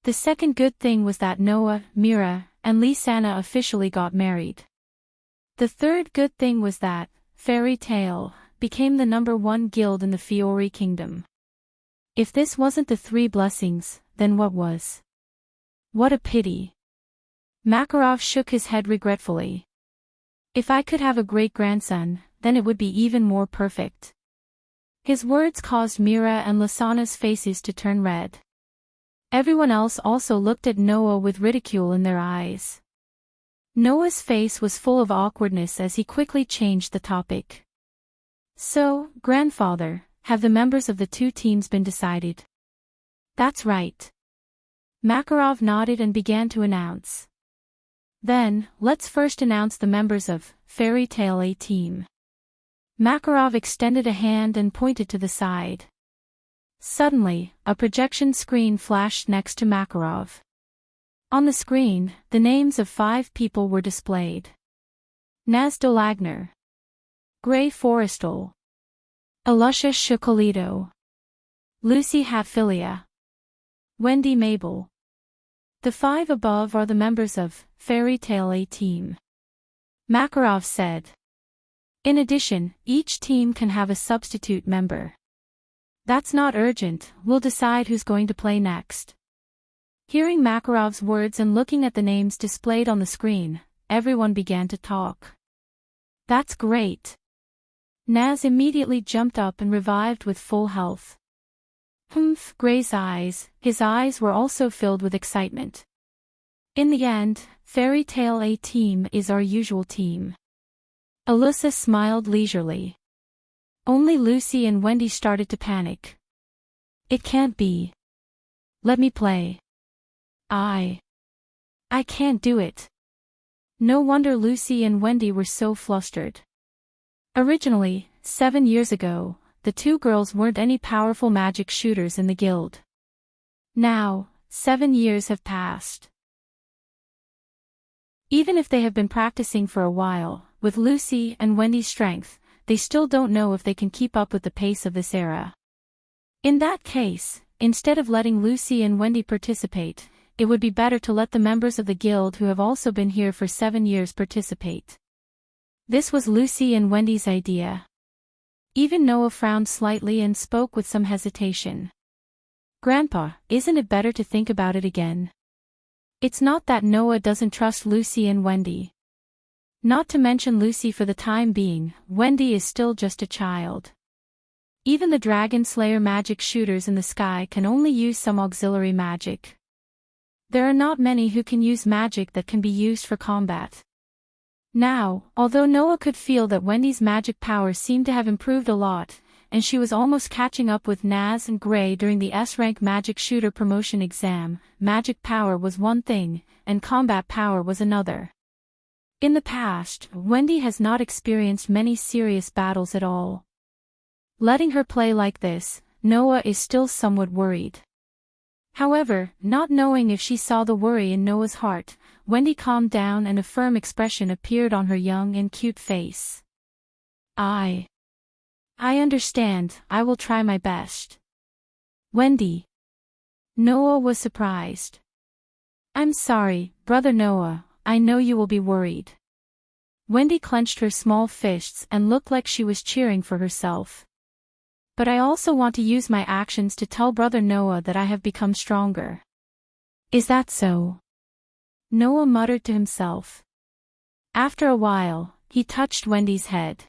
The second good thing was that Noah, Mira, and Lisana officially got married. The third good thing was that Fairy Tale became the #1 guild in the Fiori Kingdom. If this wasn't the 3 blessings, then what was? What a pity. Makarov shook his head regretfully. If I could have a great-grandson, then it would be even more perfect. His words caused Mira and Lasana's faces to turn red. Everyone else also looked at Noah with ridicule in their eyes. Noah's face was full of awkwardness as he quickly changed the topic. So, grandfather, have the members of the 2 teams been decided? That's right. Makarov nodded and began to announce. Then, let's first announce the members of Fairy Tale A team. Makarov extended a hand and pointed to the side. Suddenly, a projection screen flashed next to Makarov. On the screen, the names of 5 people were displayed. Naz Dolagner, Gray Forrestal, Alusha Shukolito, Lucy Hatfilia, Wendy Mabel. The 5 above are the members of Fairy Tale A team, Makarov said. In addition, each team can have a substitute member. That's not urgent, we'll decide who's going to play next. Hearing Makarov's words and looking at the names displayed on the screen, everyone began to talk. That's great. Naz immediately jumped up and revived with full health. Gray's eyes, his eyes were also filled with excitement. In the end, Fairy Tale A team is our usual team. Alyssa smiled leisurely. Only Lucy and Wendy started to panic. It can't be. Let me play. I can't do it. No wonder Lucy and Wendy were so flustered. Originally, 7 years ago, the two girls weren't any powerful magic shooters in the guild. Now, 7 years have passed. Even if they have been practicing for a while, with Lucy and Wendy's strength, they still don't know if they can keep up with the pace of this era. In that case, instead of letting Lucy and Wendy participate, it would be better to let the members of the guild who have also been here for 7 years participate. This was Lucy and Wendy's idea. Even Noah frowned slightly and spoke with some hesitation. Grandpa, isn't it better to think about it again? It's not that Noah doesn't trust Lucy and Wendy. Not to mention Lucy for the time being, Wendy is still just a child. Even the Dragon Slayer magic shooters in the sky can only use some auxiliary magic. There are not many who can use magic that can be used for combat. Now, although Noah could feel that Wendy's magic power seemed to have improved a lot, and she was almost catching up with Naz and Gray during the S-rank magic shooter promotion exam, magic power was one thing, and combat power was another. In the past, Wendy has not experienced many serious battles at all. Letting her play like this, Noah is still somewhat worried. However, not knowing if she saw the worry in Noah's heart, Wendy calmed down and a firm expression appeared on her young and cute face. I understand, I will try my best. Wendy. Noah was surprised. I'm sorry, brother Noah, I know you will be worried. Wendy clenched her small fists and looked like she was cheering for herself. But I also want to use my actions to tell brother Noah that I have become stronger. Is that so? Noah muttered to himself. After a while, he touched Wendy's head.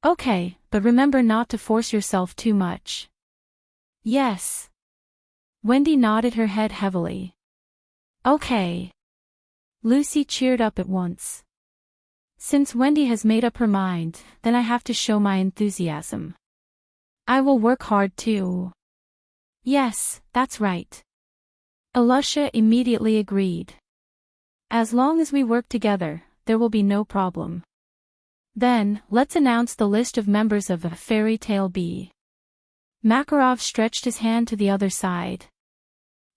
Okay, but remember not to force yourself too much. Yes. Wendy nodded her head heavily. Okay. Lucy cheered up at once. Since Wendy has made up her mind, then I have to show my enthusiasm. I will work hard too. Yes, that's right. Alusha immediately agreed. As long as we work together, there will be no problem. Then, let's announce the list of members of Fairy Tale B. Makarov stretched his hand to the other side.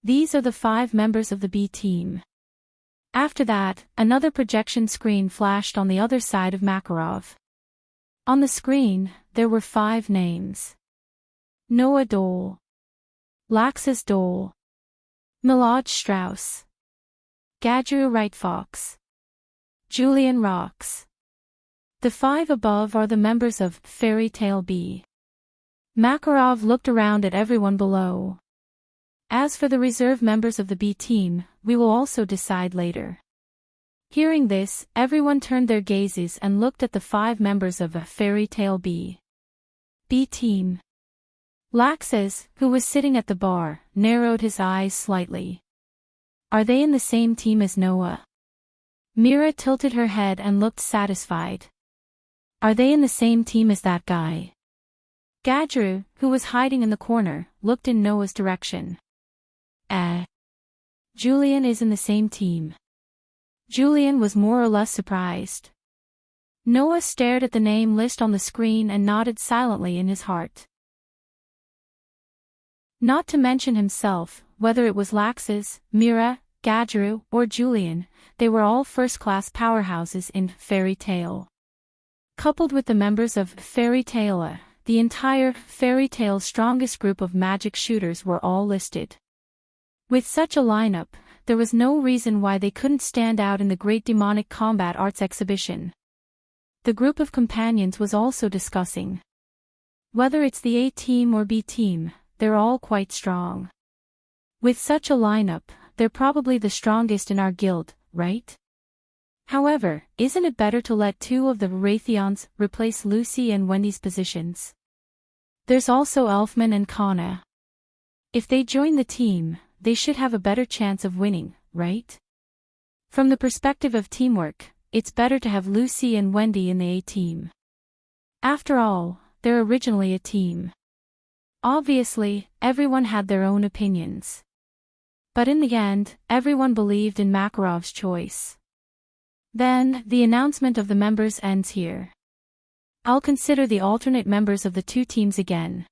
These are the 5 members of the B team. After that, another projection screen flashed on the other side of Makarov. On the screen, there were 5 names. Noah Dole, Laxus Dole, Milad Strauss, Gadru Wright Fox, Julian Rocks. The 5 above are the members of Fairy Tale B. Makarov looked around at everyone below. As for the reserve members of the B team, we will also decide later. Hearing this, everyone turned their gazes and looked at the 5 members of Fairy Tale B. B team. Laxus, who was sitting at the bar, narrowed his eyes slightly. Are they in the same team as Noah? Mira tilted her head and looked satisfied. Are they in the same team as that guy? Gadru, who was hiding in the corner, looked in Noah's direction. Julian is in the same team. Julian was more or less surprised. Noah stared at the name list on the screen and nodded silently in his heart. Not to mention himself, whether it was Laxus, Mira, Gadru, or Julian, they were all first-class powerhouses in Fairy Tale. Coupled with the members of Fairy Tale, the entire Fairy Tale strongest group of magic shooters were all listed. With such a lineup, there was no reason why they couldn't stand out in the Great Demonic Combat Arts Exhibition. The group of companions was also discussing. Whether it's the A team or B team, they're all quite strong. With such a lineup, they're probably the strongest in our guild, right? However, isn't it better to let two of the Raytheons replace Lucy and Wendy's positions? There's also Elfman and Kana. If they join the team, they should have a better chance of winning, right? From the perspective of teamwork, it's better to have Lucy and Wendy in the A team. After all, they're originally a team. Obviously, everyone had their own opinions. But in the end, everyone believed in Makarov's choice. Then, the announcement of the members ends here. I'll consider the alternate members of the two teams again.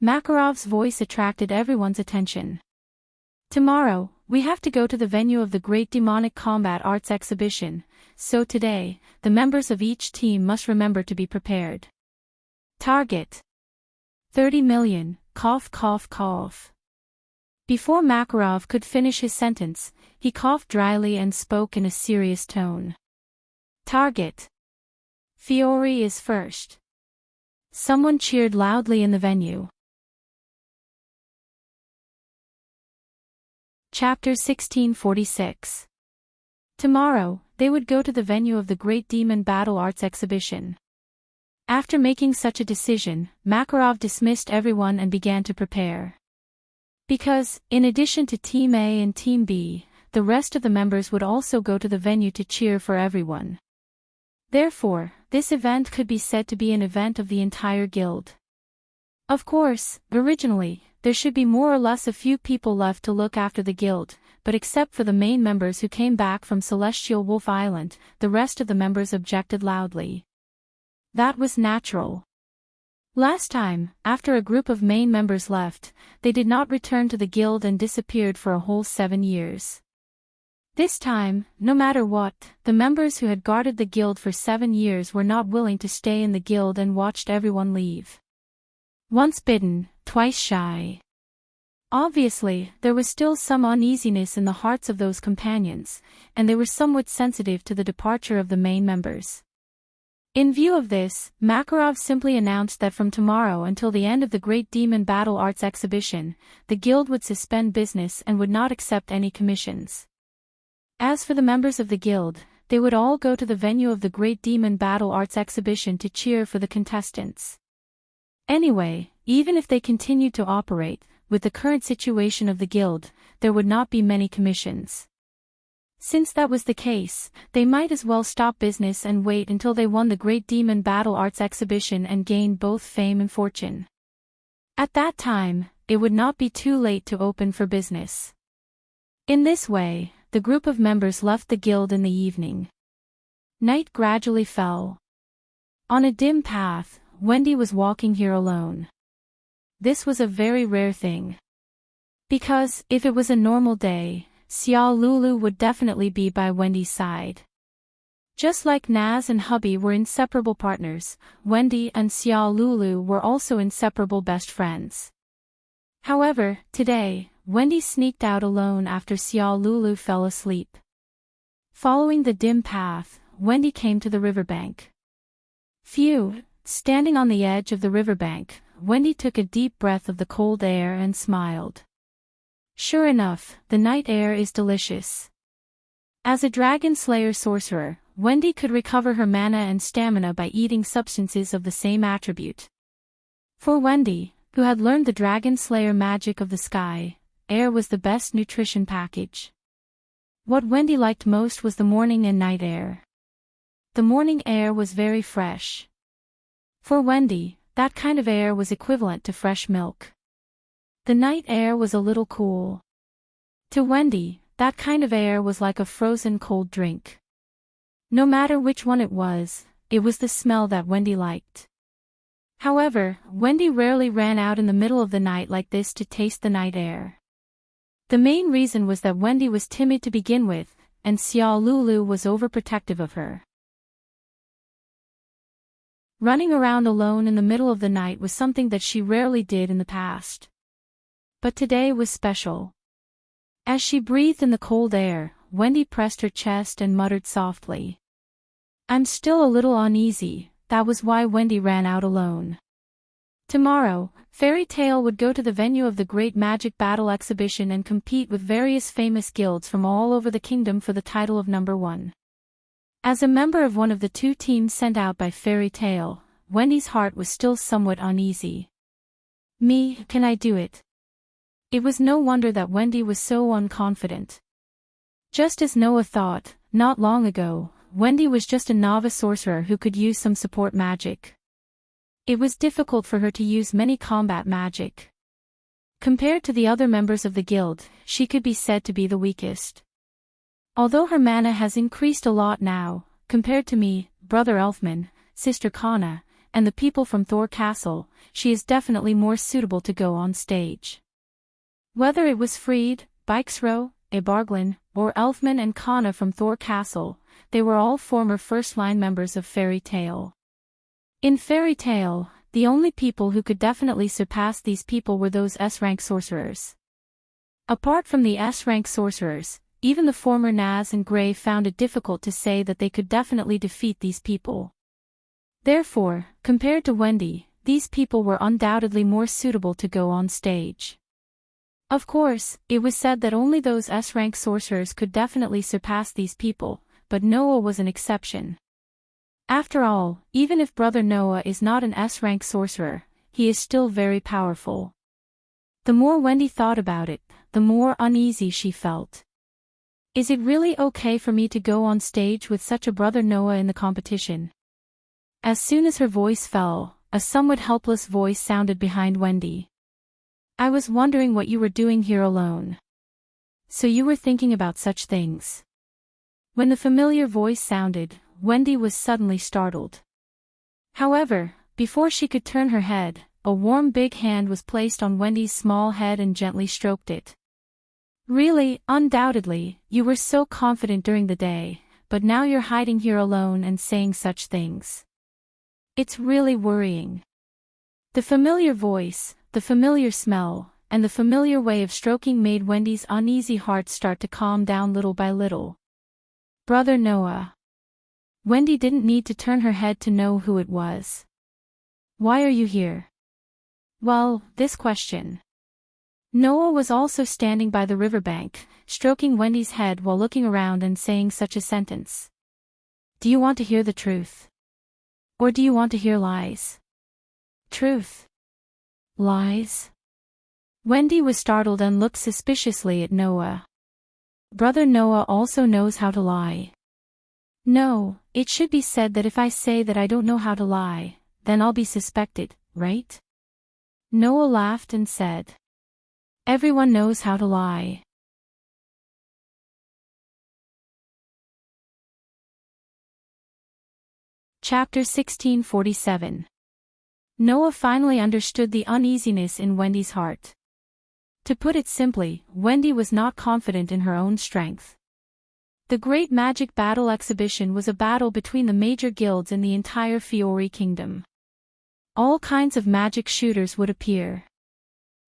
Makarov's voice attracted everyone's attention. Tomorrow, we have to go to the venue of the Great Demonic Combat Arts Exhibition, so today, the members of each team must remember to be prepared. Target. 30 million, cough cough cough. Before Makarov could finish his sentence, he coughed dryly and spoke in a serious tone. Target. Fiore is first. Someone cheered loudly in the venue. Chapter 1646. Tomorrow, they would go to the venue of the Great Demon Battle Arts Exhibition. After making such a decision, Makarov dismissed everyone and began to prepare. Because, in addition to Team A and Team B, the rest of the members would also go to the venue to cheer for everyone. Therefore, this event could be said to be an event of the entire guild. Of course, originally, there should be more or less a few people left to look after the guild, but except for the main members who came back from Celestial Wolf Island, the rest of the members objected loudly. That was natural. Last time, after a group of main members left, they did not return to the guild and disappeared for a whole 7 years. This time, no matter what, the members who had guarded the guild for 7 years were not willing to stay in the guild and watched everyone leave. Once bitten, twice shy. Obviously, there was still some uneasiness in the hearts of those companions, and they were somewhat sensitive to the departure of the main members. In view of this, Makarov simply announced that from tomorrow until the end of the Great Demon Battle Arts Exhibition, the guild would suspend business and would not accept any commissions. As for the members of the guild, they would all go to the venue of the Great Demon Battle Arts Exhibition to cheer for the contestants. Anyway, even if they continued to operate, with the current situation of the guild, there would not be many commissions. Since that was the case, they might as well stop business and wait until they won the Great Demon Battle Arts Exhibition and gained both fame and fortune. At that time, it would not be too late to open for business. In this way, the group of members left the guild in the evening. Night gradually fell. On a dim path, Wendy was walking here alone. This was a very rare thing. Because, if it was a normal day, Xiao Lulu would definitely be by Wendy's side. Just like Naz and Hubby were inseparable partners, Wendy and Xiao Lulu were also inseparable best friends. However, today, Wendy sneaked out alone after Xiao Lulu fell asleep. Following the dim path, Wendy came to the riverbank. Phew, standing on the edge of the riverbank, Wendy took a deep breath of the cold air and smiled. Sure enough, the night air is delicious. As a dragon slayer sorcerer, Wendy could recover her mana and stamina by eating substances of the same attribute. For Wendy, who had learned the dragon slayer magic of the sky, air was the best nutrition package. What Wendy liked most was the morning and night air. The morning air was very fresh. For Wendy, that kind of air was equivalent to fresh milk. The night air was a little cool. To Wendy, that kind of air was like a frozen cold drink. No matter which one it was the smell that Wendy liked. However, Wendy rarely ran out in the middle of the night like this to taste the night air. The main reason was that Wendy was timid to begin with, and Xiao Lulu was overprotective of her. Running around alone in the middle of the night was something that she rarely did in the past. But today was special. As she breathed in the cold air, Wendy pressed her chest and muttered softly. I'm still a little uneasy. That was why Wendy ran out alone. Tomorrow, Fairy Tale would go to the venue of the Great Magic Battle Exhibition and compete with various famous guilds from all over the kingdom for the title of number 1. As a member of one of the 2 teams sent out by Fairy Tale, Wendy's heart was still somewhat uneasy. Me, can I do it? It was no wonder that Wendy was so unconfident. Just as Noah thought, not long ago, Wendy was just a novice sorcerer who could use some support magic. It was difficult for her to use many combat magic. Compared to the other members of the guild, she could be said to be the weakest. Although her mana has increased a lot now, compared to me, Brother Elfman, Sister Kana, and the people from Thor Castle, she is definitely more suitable to go on stage. Whether it was Freed, Bikesrow, Ebarglin, or Elfman and Kana from Thor Castle, they were all former first-line members of Fairy Tale. In Fairy Tale, the only people who could definitely surpass these people were those S-rank sorcerers. Apart from the S-rank sorcerers, even the former Naz and Grey found it difficult to say that they could definitely defeat these people. Therefore, compared to Wendy, these people were undoubtedly more suitable to go on stage. Of course, it was said that only those S-rank sorcerers could definitely surpass these people, but Noah was an exception. After all, even if Brother Noah is not an S-rank sorcerer, he is still very powerful. The more Wendy thought about it, the more uneasy she felt. Is it really okay for me to go on stage with such a Brother Noah in the competition? As soon as her voice fell, a somewhat helpless voice sounded behind Wendy. I was wondering what you were doing here alone. So you were thinking about such things. When the familiar voice sounded, Wendy was suddenly startled. However, before she could turn her head, a warm big hand was placed on Wendy's small head and gently stroked it. Really, undoubtedly, you were so confident during the day, but now you're hiding here alone and saying such things. It's really worrying. The familiar voice, the familiar smell, and the familiar way of stroking made Wendy's uneasy heart start to calm down little by little. Brother Noah. Wendy didn't need to turn her head to know who it was. Why are you here? Well, this question. Noah was also standing by the riverbank, stroking Wendy's head while looking around and saying such a sentence. Do you want to hear the truth? Or do you want to hear lies? Truth. Lies? Wendy was startled and looked suspiciously at Noah. Brother Noah also knows how to lie. No, it should be said that if I say that I don't know how to lie, then I'll be suspected, right? Noah laughed and said. Everyone knows how to lie. Chapter 1647. Noah finally understood the uneasiness in Wendy's heart. To put it simply, Wendy was not confident in her own strength. The Great Magic Battle Exhibition was a battle between the major guilds in the entire Fiori Kingdom. All kinds of magic shooters would appear.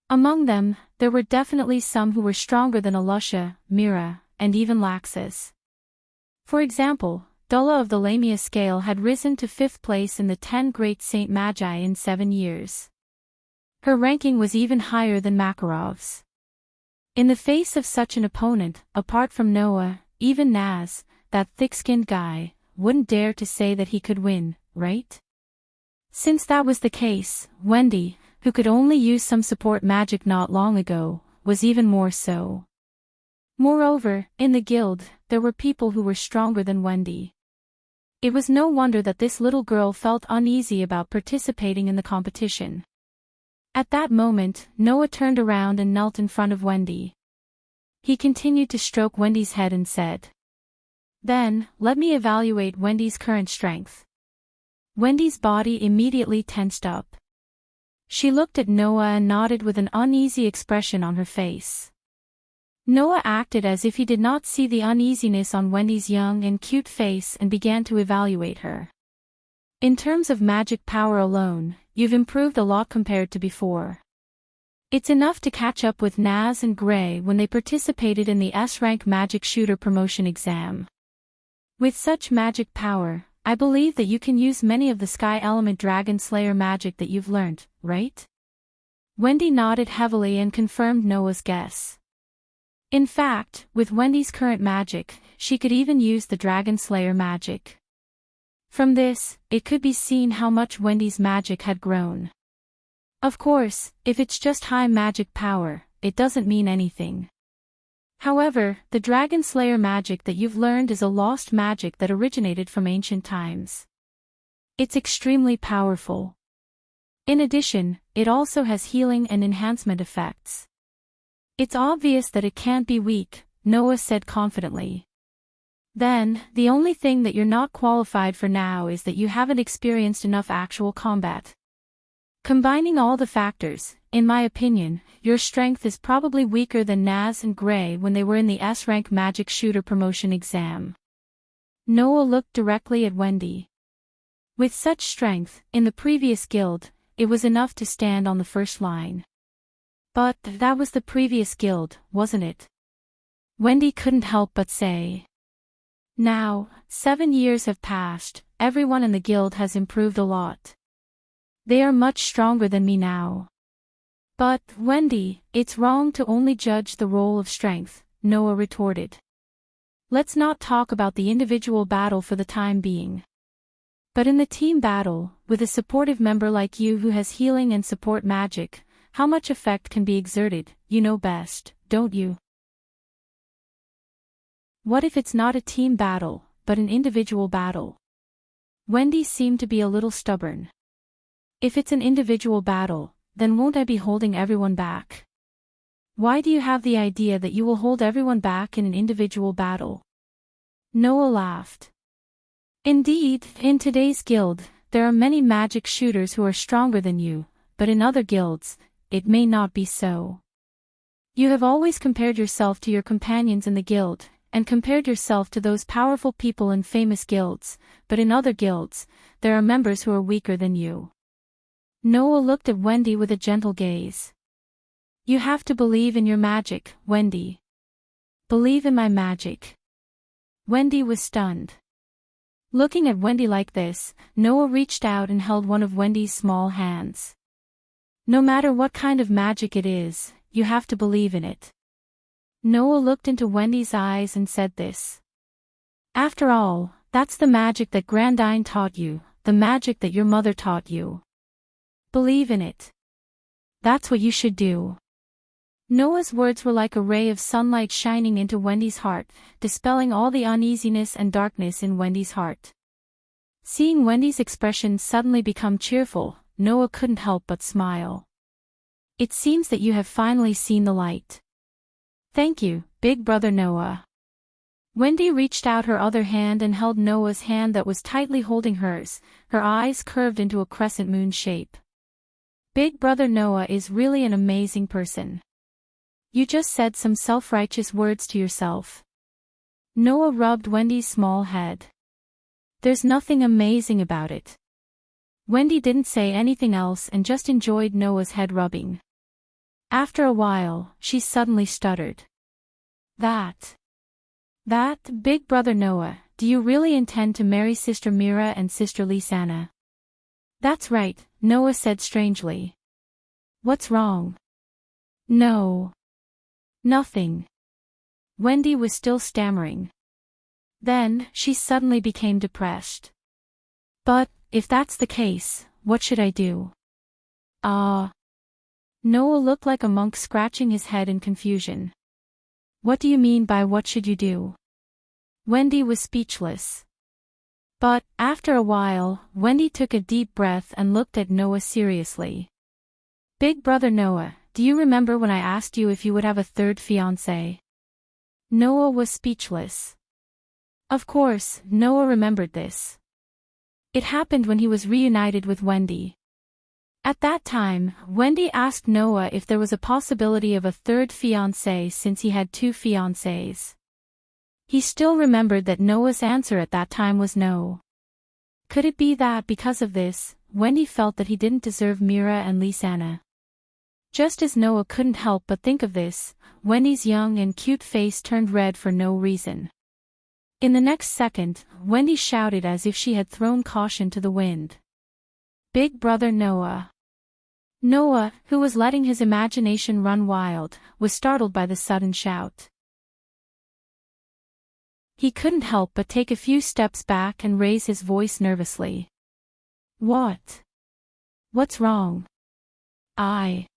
Among them, there were definitely some who were stronger than Alusha, Mira, and even Laxus. For example, Dulla of the Lamia scale had risen to 5th place in the 10 Great Saint Magi in 7 years. Her ranking was even higher than Makarov's. In the face of such an opponent, apart from Noah, even Naz, that thick-skinned guy, wouldn't dare to say that he could win, right? Since that was the case, Wendy, who could only use some support magic not long ago, was even more so. Moreover, in the guild, there were people who were stronger than Wendy. It was no wonder that this little girl felt uneasy about participating in the competition. At that moment, Noah turned around and knelt in front of Wendy. He continued to stroke Wendy's head and said, Then, let me evaluate Wendy's current strength. Wendy's body immediately tensed up. She looked at Noah and nodded with an uneasy expression on her face. Noah acted as if he did not see the uneasiness on Wendy's young and cute face and began to evaluate her. In terms of magic power alone, you've improved a lot compared to before. It's enough to catch up with Naz and Gray when they participated in the S-rank magic shooter promotion exam. With such magic power, I believe that you can use many of the Sky Element Dragon Slayer magic that you've learned, right? Wendy nodded heavily and confirmed Noah's guess. In fact, with Wendy's current magic, she could even use the Dragon Slayer magic. From this, it could be seen how much Wendy's magic had grown. Of course, if it's just high magic power, it doesn't mean anything. However, the Dragon Slayer magic that you've learned is a lost magic that originated from ancient times. It's extremely powerful. In addition, it also has healing and enhancement effects. It's obvious that it can't be weak, Noah said confidently. Then, the only thing that you're not qualified for now is that you haven't experienced enough actual combat. Combining all the factors, in my opinion, your strength is probably weaker than Naz and Gray when they were in the S-rank magic shooter promotion exam. Noah looked directly at Wendy. With such strength, in the previous guild, it was enough to stand on the first line. But that was the previous guild, wasn't it? Wendy couldn't help but say. Now, 7 years have passed, everyone in the guild has improved a lot. They are much stronger than me now. But, Wendy, it's wrong to only judge the role of strength, Noah retorted. Let's not talk about the individual battle for the time being. But in the team battle, with a supportive member like you who has healing and support magic, how much effect can be exerted, you know best, don't you? What if it's not a team battle, but an individual battle? Wendy seemed to be a little stubborn. If it's an individual battle, then won't I be holding everyone back? Why do you have the idea that you will hold everyone back in an individual battle? Noah laughed. Indeed, in today's guild, there are many magic shooters who are stronger than you, but in other guilds, it may not be so. You have always compared yourself to your companions in the guild, and compared yourself to those powerful people in famous guilds, but in other guilds, there are members who are weaker than you. Noah looked at Wendy with a gentle gaze. You have to believe in your magic, Wendy. Believe in my magic. Wendy was stunned. Looking at Wendy like this, Noah reached out and held one of Wendy's small hands. No matter what kind of magic it is, you have to believe in it. Noah looked into Wendy's eyes and said this. After all, that's the magic that Grandine taught you, the magic that your mother taught you. Believe in it. That's what you should do. Noah's words were like a ray of sunlight shining into Wendy's heart, dispelling all the uneasiness and darkness in Wendy's heart. Seeing Wendy's expression suddenly become cheerful, Noah couldn't help but smile. It seems that you have finally seen the light. Thank you, big brother Noah. Wendy reached out her other hand and held Noah's hand that was tightly holding hers, her eyes curved into a crescent moon shape. Big brother Noah is really an amazing person. You just said some self-righteous words to yourself. Noah rubbed Wendy's small head. There's nothing amazing about it. Wendy didn't say anything else and just enjoyed Noah's head rubbing. After a while, she suddenly stuttered. That, big brother Noah, do you really intend to marry Sister Mira and Sister Lisanna? That's right, Noah said strangely. What's wrong? No. Nothing. Wendy was still stammering. Then, she suddenly became depressed. But, if that's the case, what should I do? Noah looked like a monk scratching his head in confusion. What do you mean by what should you do? Wendy was speechless. But, after a while, Wendy took a deep breath and looked at Noah seriously. Big brother Noah, do you remember when I asked you if you would have a third fiancé? Noah was speechless. Of course, Noah remembered this. It happened when he was reunited with Wendy. At that time, Wendy asked Noah if there was a possibility of a third fiancé since he had 2 fiancées. He still remembered that Noah's answer at that time was no. Could it be that because of this, Wendy felt that he didn't deserve Mira and Lisanna? Just as Noah couldn't help but think of this, Wendy's young and cute face turned red for no reason. In the next second, Wendy shouted as if she had thrown caution to the wind. "Big brother Noah." Noah, who was letting his imagination run wild, was startled by the sudden shout. He couldn't help but take a few steps back and raise his voice nervously. "What? What's wrong?" I.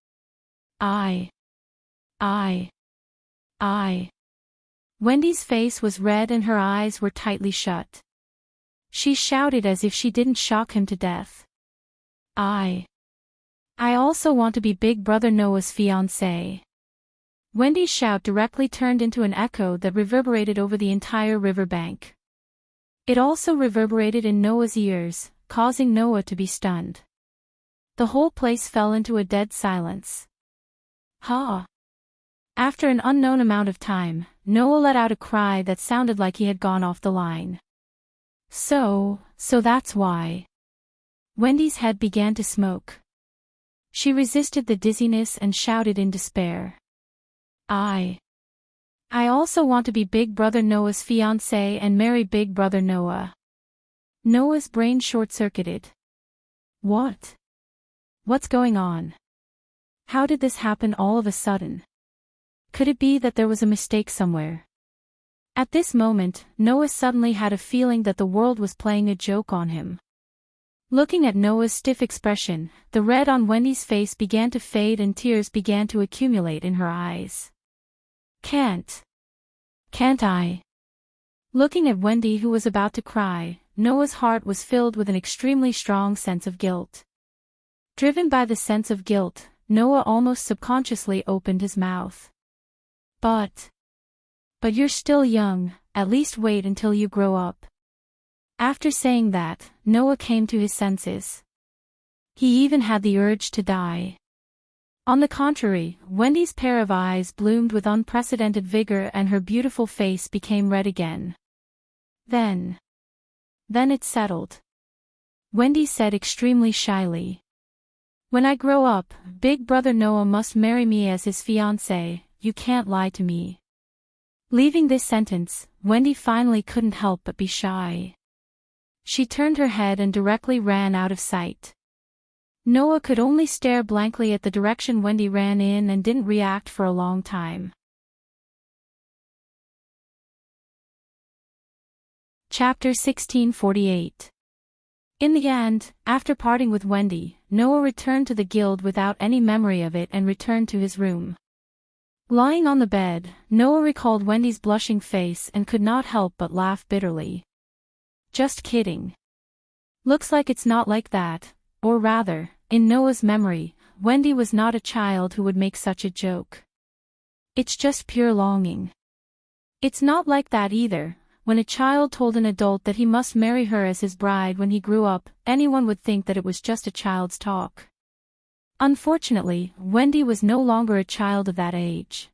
Wendy's face was red and her eyes were tightly shut. She shouted as if she didn't shock him to death. I also want to be Big Brother Noah's fiancé." Wendy's shout directly turned into an echo that reverberated over the entire riverbank. It also reverberated in Noah's ears, causing Noah to be stunned. The whole place fell into a dead silence. "Ha!" After an unknown amount of time, Noah let out a cry that sounded like he had gone off the line. So that's why." Wendy's head began to smoke. She resisted the dizziness and shouted in despair. I also want to be Big Brother Noah's fiancé and marry Big Brother Noah." Noah's brain short-circuited. What's going on? How did this happen all of a sudden? Could it be that there was a mistake somewhere? At this moment, Noah suddenly had a feeling that the world was playing a joke on him. Looking at Noah's stiff expression, the red on Wendy's face began to fade and tears began to accumulate in her eyes. Can't I? Looking at Wendy, who was about to cry, Noah's heart was filled with an extremely strong sense of guilt. Driven by the sense of guilt, Noah almost subconsciously opened his mouth. But you're still young, at least wait until you grow up." After saying that, Noah came to his senses. He even had the urge to die. On the contrary, Wendy's pair of eyes bloomed with unprecedented vigor and her beautiful face became red again. Then it settled. Wendy said extremely shyly. "When I grow up, Big Brother Noah must marry me as his fiancé. You can't lie to me." Leaving this sentence, Wendy finally couldn't help but be shy. She turned her head and directly ran out of sight. Noah could only stare blankly at the direction Wendy ran in and didn't react for a long time. Chapter 1648. In the end, after parting with Wendy, Noah returned to the guild without any memory of it and returned to his room. Lying on the bed, Noah recalled Wendy's blushing face and could not help but laugh bitterly. Just kidding. Looks like it's not like that, or rather, in Noah's memory, Wendy was not a child who would make such a joke. It's just pure longing. It's not like that either. When a child told an adult that he must marry her as his bride when he grew up, anyone would think that it was just a child's talk. Unfortunately, Wendy was no longer a child of that age.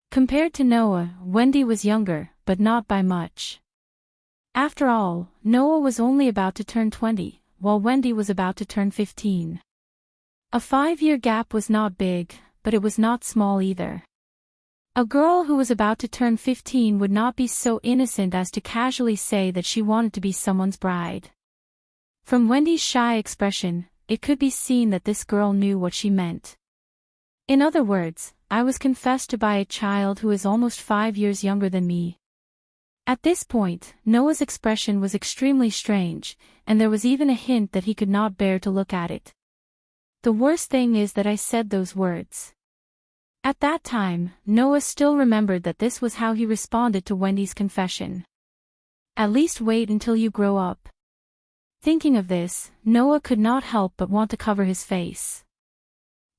Compared to Noah, Wendy was younger, but not by much. After all, Noah was only about to turn 20, while Wendy was about to turn 15. A 5-year gap was not big, but it was not small either. A girl who was about to turn 15 would not be so innocent as to casually say that she wanted to be someone's bride. From Wendy's shy expression, it could be seen that this girl knew what she meant. In other words, I was confessed to by a child who is almost 5 years younger than me. At this point, Noah's expression was extremely strange, and there was even a hint that he could not bear to look at it. The worst thing is that I said those words. At that time, Noah still remembered that this was how he responded to Wendy's confession. At least wait until you grow up. Thinking of this, Noah could not help but want to cover his face.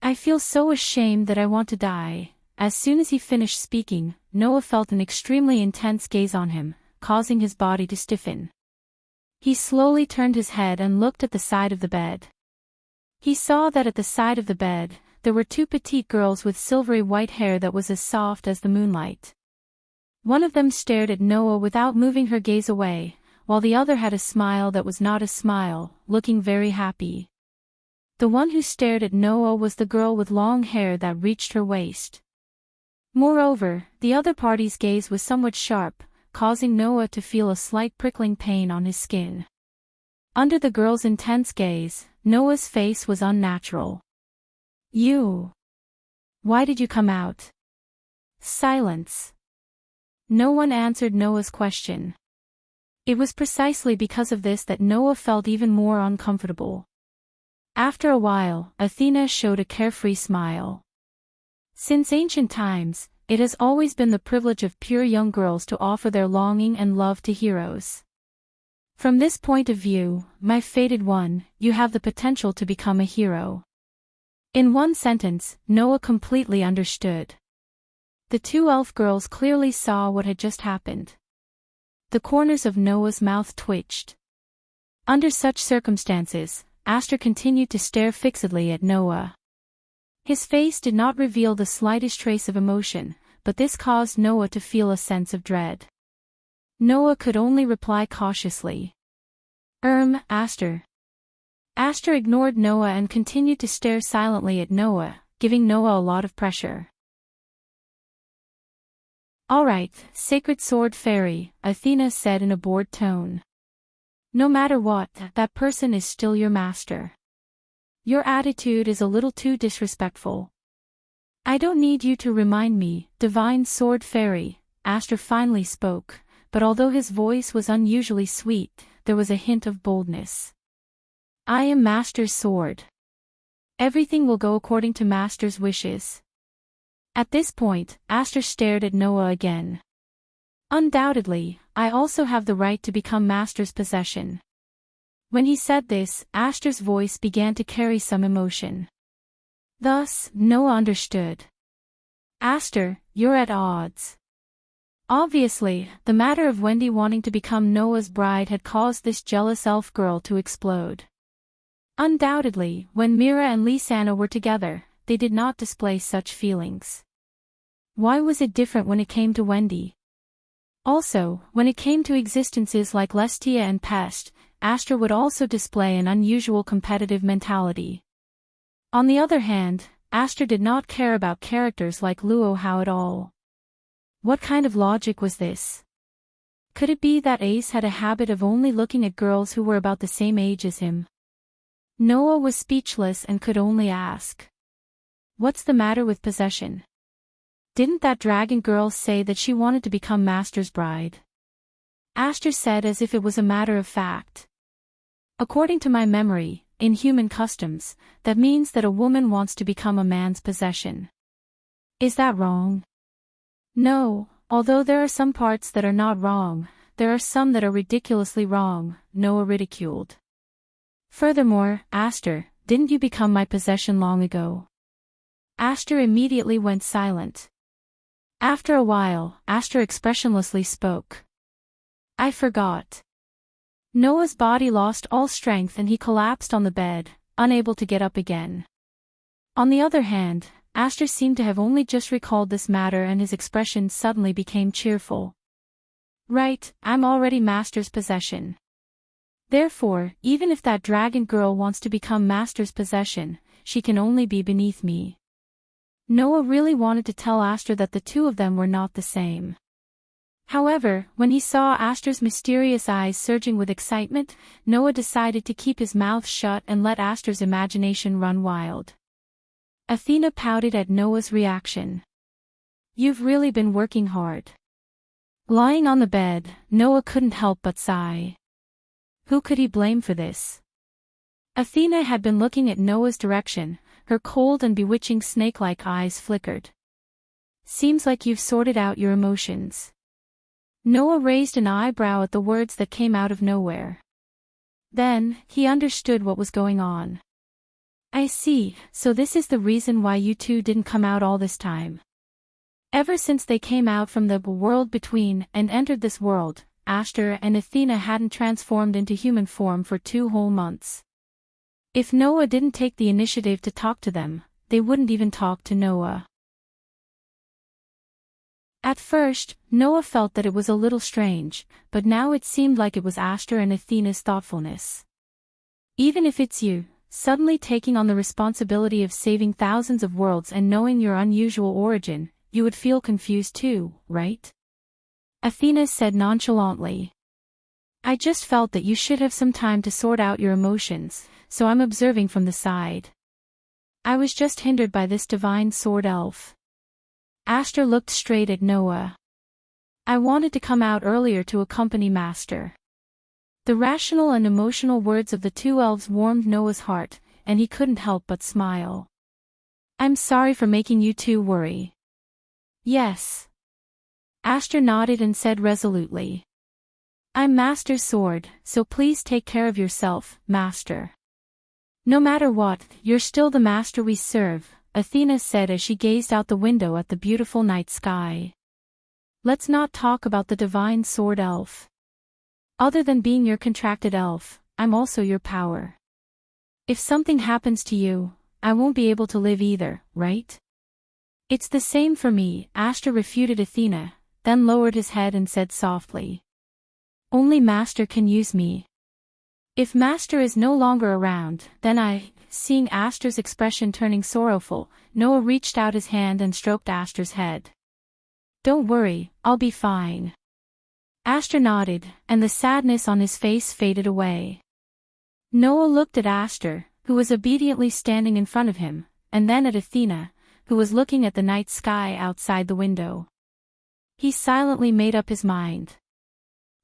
I feel so ashamed that I want to die. As soon as he finished speaking, Noah felt an extremely intense gaze on him, causing his body to stiffen. He slowly turned his head and looked at the side of the bed. He saw that at the side of the bed, there were 2 petite girls with silvery white hair that was as soft as the moonlight. One of them stared at Noah without moving her gaze away, while the other had a smile that was not a smile, looking very happy. The one who stared at Noah was the girl with long hair that reached her waist. Moreover, the other party's gaze was somewhat sharp, causing Noah to feel a slight prickling pain on his skin. Under the girl's intense gaze, Noah's face was unnatural. "You. Why did you come out?" Silence. No one answered Noah's question. It was precisely because of this that Noah felt even more uncomfortable. After a while, Athena showed a carefree smile. Since ancient times, it has always been the privilege of pure young girls to offer their longing and love to heroes. From this point of view, my fated one, you have the potential to become a hero. In one sentence, Noah completely understood. The two elf girls clearly saw what had just happened. The corners of Noah's mouth twitched. Under such circumstances, Aster continued to stare fixedly at Noah. His face did not reveal the slightest trace of emotion, but this caused Noah to feel a sense of dread. Noah could only reply cautiously. Aster. Aster ignored Noah and continued to stare silently at Noah, giving Noah a lot of pressure. "All right, sacred sword fairy," Athena said in a bored tone. "No matter what, that person is still your master. Your attitude is a little too disrespectful. I don't need you to remind me, divine sword fairy," Aster finally spoke, but although his voice was unusually sweet, there was a hint of boldness. "I am Master's sword. Everything will go according to Master's wishes." At this point, Aster stared at Noah again. "Undoubtedly, I also have the right to become Master's possession." When he said this, Aster's voice began to carry some emotion. Thus, Noah understood. "Aster, you're at odds." Obviously, the matter of Wendy wanting to become Noah's bride had caused this jealous elf girl to explode. Undoubtedly, when Mira and Lisanna were together, they did not display such feelings. Why was it different when it came to Wendy? Also, when it came to existences like Lestia and Pest, Aster would also display an unusual competitive mentality. On the other hand, Aster did not care about characters like Luo Hao at all. What kind of logic was this? Could it be that Ace had a habit of only looking at girls who were about the same age as him? Noah was speechless and could only ask. "What's the matter with possession? Didn't that dragon girl say that she wanted to become Master's bride?" Aster said as if it was a matter of fact. "According to my memory, in human customs, that means that a woman wants to become a man's possession. Is that wrong?" "No, although there are some parts that are not wrong, there are some that are ridiculously wrong," Noah ridiculed. "Furthermore, Aster, didn't you become my possession long ago?" Aster immediately went silent. After a while, Aster expressionlessly spoke. "I forgot." Noah's body lost all strength and he collapsed on the bed, unable to get up again. On the other hand, Aster seemed to have only just recalled this matter and his expression suddenly became cheerful. "Right, I'm already Master's possession. Therefore, even if that dragon girl wants to become Master's possession, she can only be beneath me." Noah really wanted to tell Aster that the two of them were not the same. However, when he saw Aster's mysterious eyes surging with excitement, Noah decided to keep his mouth shut and let Aster's imagination run wild. Athena pouted at Noah's reaction. "You've really been working hard." Lying on the bed, Noah couldn't help but sigh. Who could he blame for this? Athena had been looking at Noah's direction, her cold and bewitching snake-like eyes flickered. "Seems like you've sorted out your emotions." Noah raised an eyebrow at the words that came out of nowhere. Then, he understood what was going on. "I see, so this is the reason why you two didn't come out all this time." Ever since they came out from the world between and entered this world, Aster and Athena hadn't transformed into human form for 2 whole months. If Noah didn't take the initiative to talk to them, they wouldn't even talk to Noah. At first, Noah felt that it was a little strange, but now it seemed like it was Aster and Athena's thoughtfulness. "Even if it's you," suddenly taking on the responsibility of saving thousands of worlds and knowing your unusual origin, you would feel confused too, right? Athena said nonchalantly. I just felt that you should have some time to sort out your emotions, so I'm observing from the side. I was just hindered by this divine sword elf. Aster looked straight at Noah. I wanted to come out earlier to accompany Master. The rational and emotional words of the two elves warmed Noah's heart, and he couldn't help but smile. I'm sorry for making you two worry. Yes. Aster nodded and said resolutely. I'm Master's sword, so please take care of yourself, Master. No matter what, you're still the Master we serve, Athena said as she gazed out the window at the beautiful night sky. Let's not talk about the divine sword elf. Other than being your contracted elf, I'm also your power. If something happens to you, I won't be able to live either, right? It's the same for me, Aster refuted Athena, then lowered his head and said softly. Only Master can use me. If Master is no longer around, then seeing Aster's expression turning sorrowful, Noah reached out his hand and stroked Aster's head. Don't worry, I'll be fine. Aster nodded, and the sadness on his face faded away. Noah looked at Aster, who was obediently standing in front of him, and then at Athena, who was looking at the night sky outside the window. He silently made up his mind.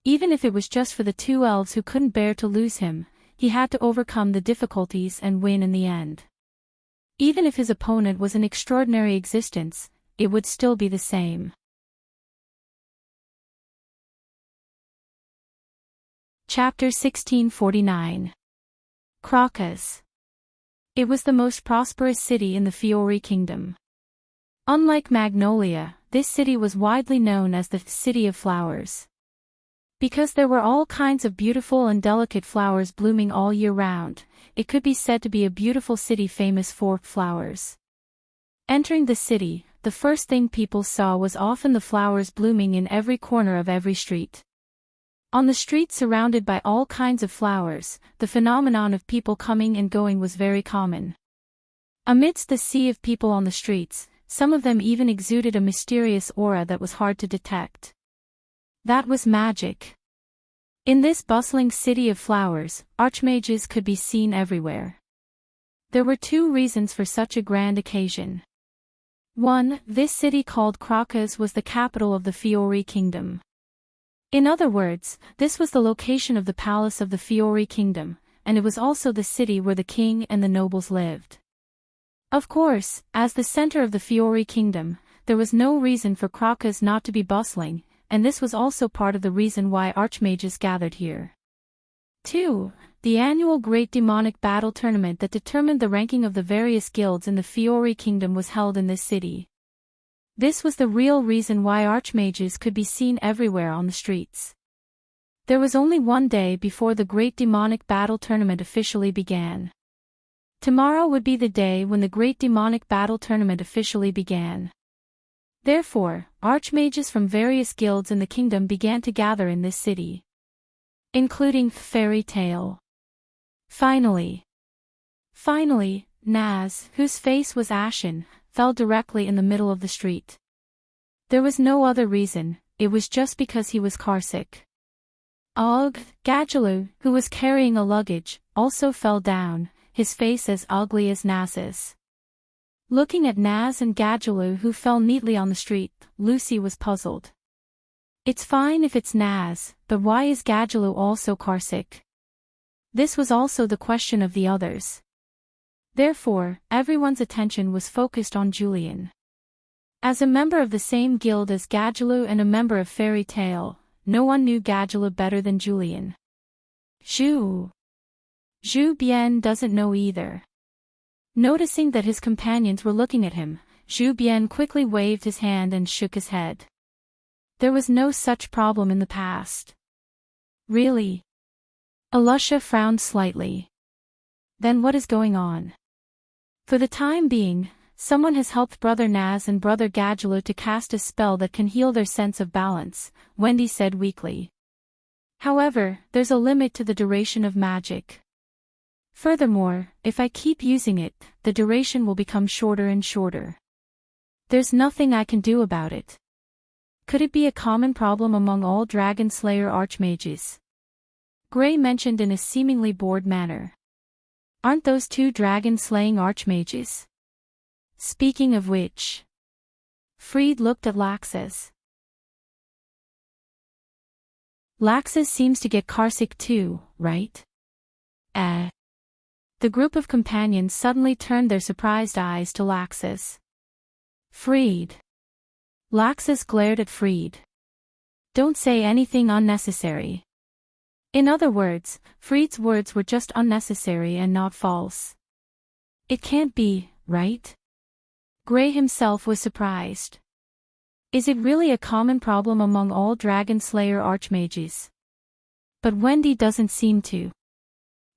Even if it was just for the two elves who couldn't bear to lose him, he had to overcome the difficulties and win in the end. Even if his opponent was an extraordinary existence, it would still be the same. Chapter 1649. Crocus. It was the most prosperous city in the Fiori Kingdom. Unlike Magnolia, this city was widely known as the City of Flowers. Because there were all kinds of beautiful and delicate flowers blooming all year round, it could be said to be a beautiful city famous for flowers. Entering the city, the first thing people saw was often the flowers blooming in every corner of every street. On the streets surrounded by all kinds of flowers, the phenomenon of people coming and going was very common. Amidst the sea of people on the streets, some of them even exuded a mysterious aura that was hard to detect. That was magic. In this bustling city of flowers, archmages could be seen everywhere. There were two reasons for such a grand occasion. 1. This city called Crocus was the capital of the Fiori Kingdom. In other words, this was the location of the palace of the Fiori Kingdom, and it was also the city where the king and the nobles lived. Of course, as the center of the Fiori Kingdom, there was no reason for Crocus not to be bustling, and this was also part of the reason why archmages gathered here. 2. The annual Great Demonic Battle Tournament that determined the ranking of the various guilds in the Fiori Kingdom was held in this city. This was the real reason why archmages could be seen everywhere on the streets. There was only one day before the Great Demonic Battle Tournament officially began. Tomorrow would be the day when the Great Demonic Battle Tournament officially began. Therefore, archmages from various guilds in the kingdom began to gather in this city, including Fairy Tale. Finally, Naz, whose face was ashen, fell directly in the middle of the street. There was no other reason, it was just because he was carsick. Gadjaloo, who was carrying a luggage, also fell down, his face as ugly as Naz's. Looking at Naz and Gadjaloo who fell neatly on the street, Lucy was puzzled. It's fine if it's Naz, but why is Gadjaloo also carsick? This was also the question of the others. Therefore, everyone's attention was focused on Julian. As a member of the same guild as Gadjaloo and a member of Fairy Tale, no one knew Gadjaloo better than Julian. Zhu Bian doesn't know either. Noticing that his companions were looking at him, Zhu Bian quickly waved his hand and shook his head. There was no such problem in the past. Really? Alusha frowned slightly. Then what is going on? For the time being, someone has helped Brother Naz and Brother Gadjaloo to cast a spell that can heal their sense of balance, Wendy said weakly. However, there's a limit to the duration of magic. Furthermore, if I keep using it, the duration will become shorter and shorter. There's nothing I can do about it. Could it be a common problem among all Dragon Slayer archmages? Gray mentioned in a seemingly bored manner. Aren't those two dragon-slaying archmages? Speaking of which. Freed looked at Laxus. Laxus seems to get carsick too, right? The group of companions suddenly turned their surprised eyes to Laxus. Freed. Laxus glared at Freed. Don't say anything unnecessary. In other words, Freed's words were just unnecessary and not false. It can't be, right? Gray himself was surprised. Is it really a common problem among all Dragon Slayer archmages? But Wendy doesn't seem to.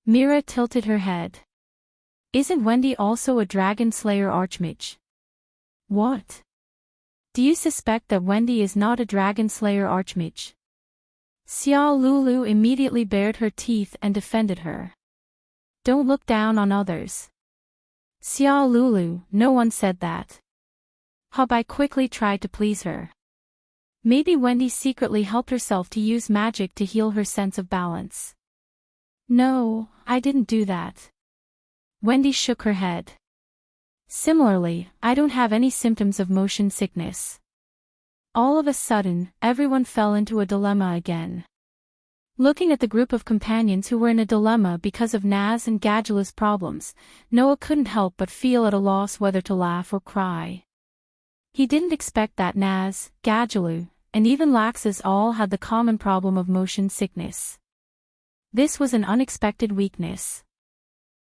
Mira tilted her head. Isn't Wendy also a Dragon Slayer archmage? What? Do you suspect that Wendy is not a Dragon Slayer archmage? Xia Lulu immediately bared her teeth and defended her. Don't look down on others. Xia Lulu, no one said that. Hubai quickly tried to please her. Maybe Wendy secretly helped herself to use magic to heal her sense of balance. No, I didn't do that. Wendy shook her head. Similarly, I don't have any symptoms of motion sickness. All of a sudden, everyone fell into a dilemma again. Looking at the group of companions who were in a dilemma because of Naz and Gadula's problems, Noah couldn't help but feel at a loss whether to laugh or cry. He didn't expect that Naz, Gadulu, and even Laxus all had the common problem of motion sickness. This was an unexpected weakness.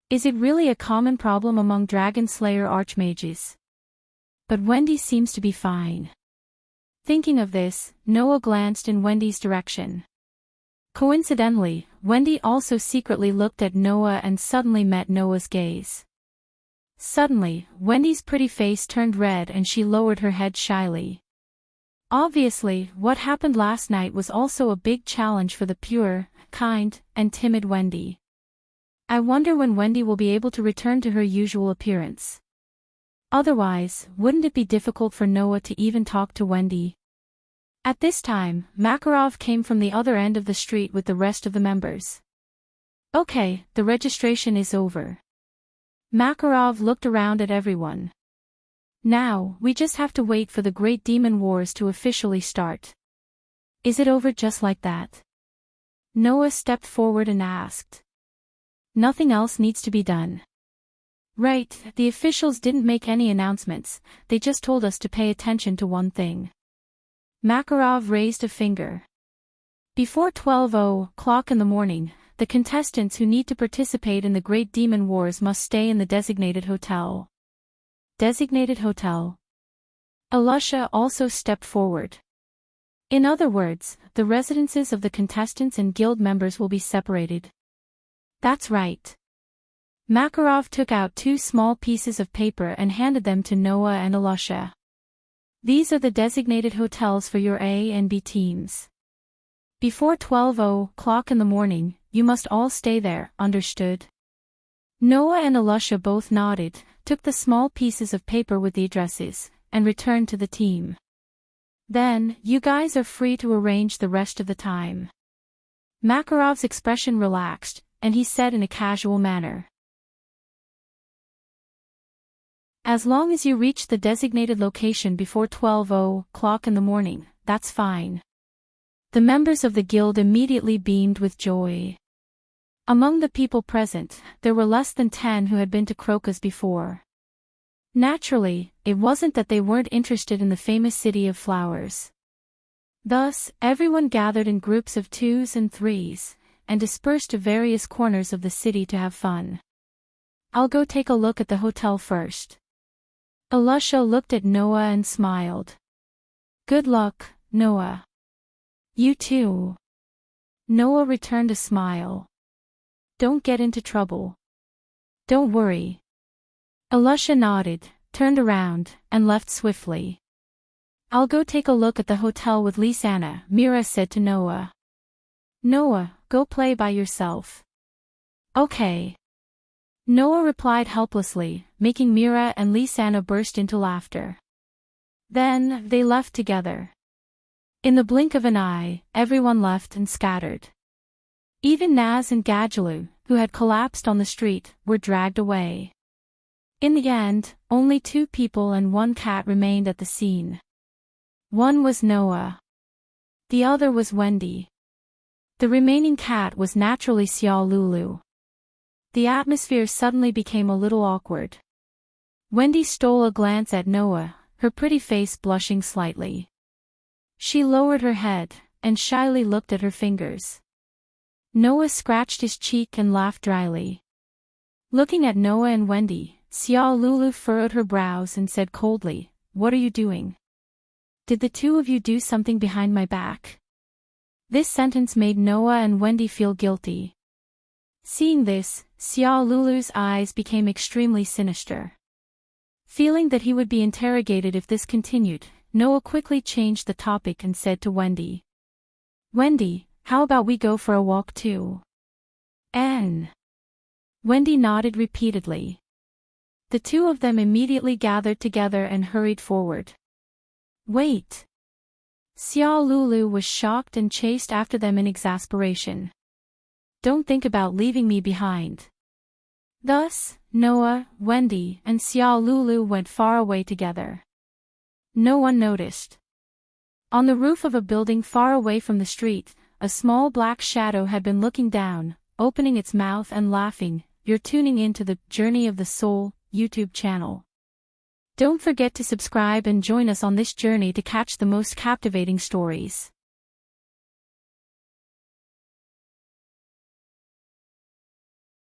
Is it really a common problem among Dragon Slayer archmages? But Wendy seems to be fine. Thinking of this, Noah glanced in Wendy's direction. Coincidentally, Wendy also secretly looked at Noah and suddenly met Noah's gaze. Suddenly, Wendy's pretty face turned red and she lowered her head shyly. Obviously, what happened last night was also a big challenge for the pure, kind, and timid Wendy. I wonder when Wendy will be able to return to her usual appearance. Otherwise, wouldn't it be difficult for Noah to even talk to Wendy? At this time, Makarov came from the other end of the street with the rest of the members. Okay, the registration is over. Makarov looked around at everyone. Now, we just have to wait for the Great Demon Wars to officially start. Is it over just like that? Noah stepped forward and asked. Nothing else needs to be done. Right, the officials didn't make any announcements, they just told us to pay attention to one thing. Makarov raised a finger. Before 12:00 in the morning, the contestants who need to participate in the Great Demon Wars must stay in the designated hotel. Designated hotel. Alusha also stepped forward. In other words, the residences of the contestants and guild members will be separated. That's right. Makarov took out 2 small pieces of paper and handed them to Noah and Alusha. These are the designated hotels for your A and B teams. Before 12:00 in the morning, you must all stay there, understood? Noah and Alusha both nodded, took the small pieces of paper with the addresses, and returned to the team. Then, you guys are free to arrange the rest of the time. Makarov's expression relaxed, and he said in a casual manner. As long as you reach the designated location before 12:00 in the morning, that's fine. The members of the guild immediately beamed with joy. Among the people present, there were less than 10 who had been to Crocus before. Naturally, it wasn't that they weren't interested in the famous city of flowers. Thus, everyone gathered in groups of 2s and 3s, and dispersed to various corners of the city to have fun. I'll go take a look at the hotel first. Alusha looked at Noah and smiled. Good luck, Noah. You too. Noah returned a smile. Don't get into trouble. Don't worry. Alusha nodded, turned around, and left swiftly. I'll go take a look at the hotel with Lisanna, Mira said to Noah. Noah, go play by yourself. Okay. Noah replied helplessly, making Mira and Lisanna burst into laughter. Then, they left together. In the blink of an eye, everyone left and scattered. Even Naz and Gadjalu, who had collapsed on the street, were dragged away. In the end, only 2 people and 1 cat remained at the scene. One was Noah. The other was Wendy. The remaining cat was naturally Xiao Lulu. The atmosphere suddenly became a little awkward. Wendy stole a glance at Noah, her pretty face blushing slightly. She lowered her head, and shyly looked at her fingers. Noah scratched his cheek and laughed dryly. Looking at Noah and Wendy, Xiao Lulu furrowed her brows and said coldly, "What are you doing? Did the 2 of you do something behind my back?" This sentence made Noah and Wendy feel guilty. Seeing this, Xiao Lulu's eyes became extremely sinister. Feeling that he would be interrogated if this continued, Noah quickly changed the topic and said to Wendy, "Wendy, how about we go for a walk too?" Wendy nodded repeatedly. The 2 of them immediately gathered together and hurried forward. "Wait!" Xiao Lulu was shocked and chased after them in exasperation. "Don't think about leaving me behind." Thus, Noah, Wendy, and Xiao Lulu went far away together. No one noticed. On the roof of a building far away from the street, a small black shadow had been looking down, opening its mouth and laughing. You're tuning into the Journey of the Soul YouTube channel. Don't forget to subscribe and join us on this journey to catch the most captivating stories.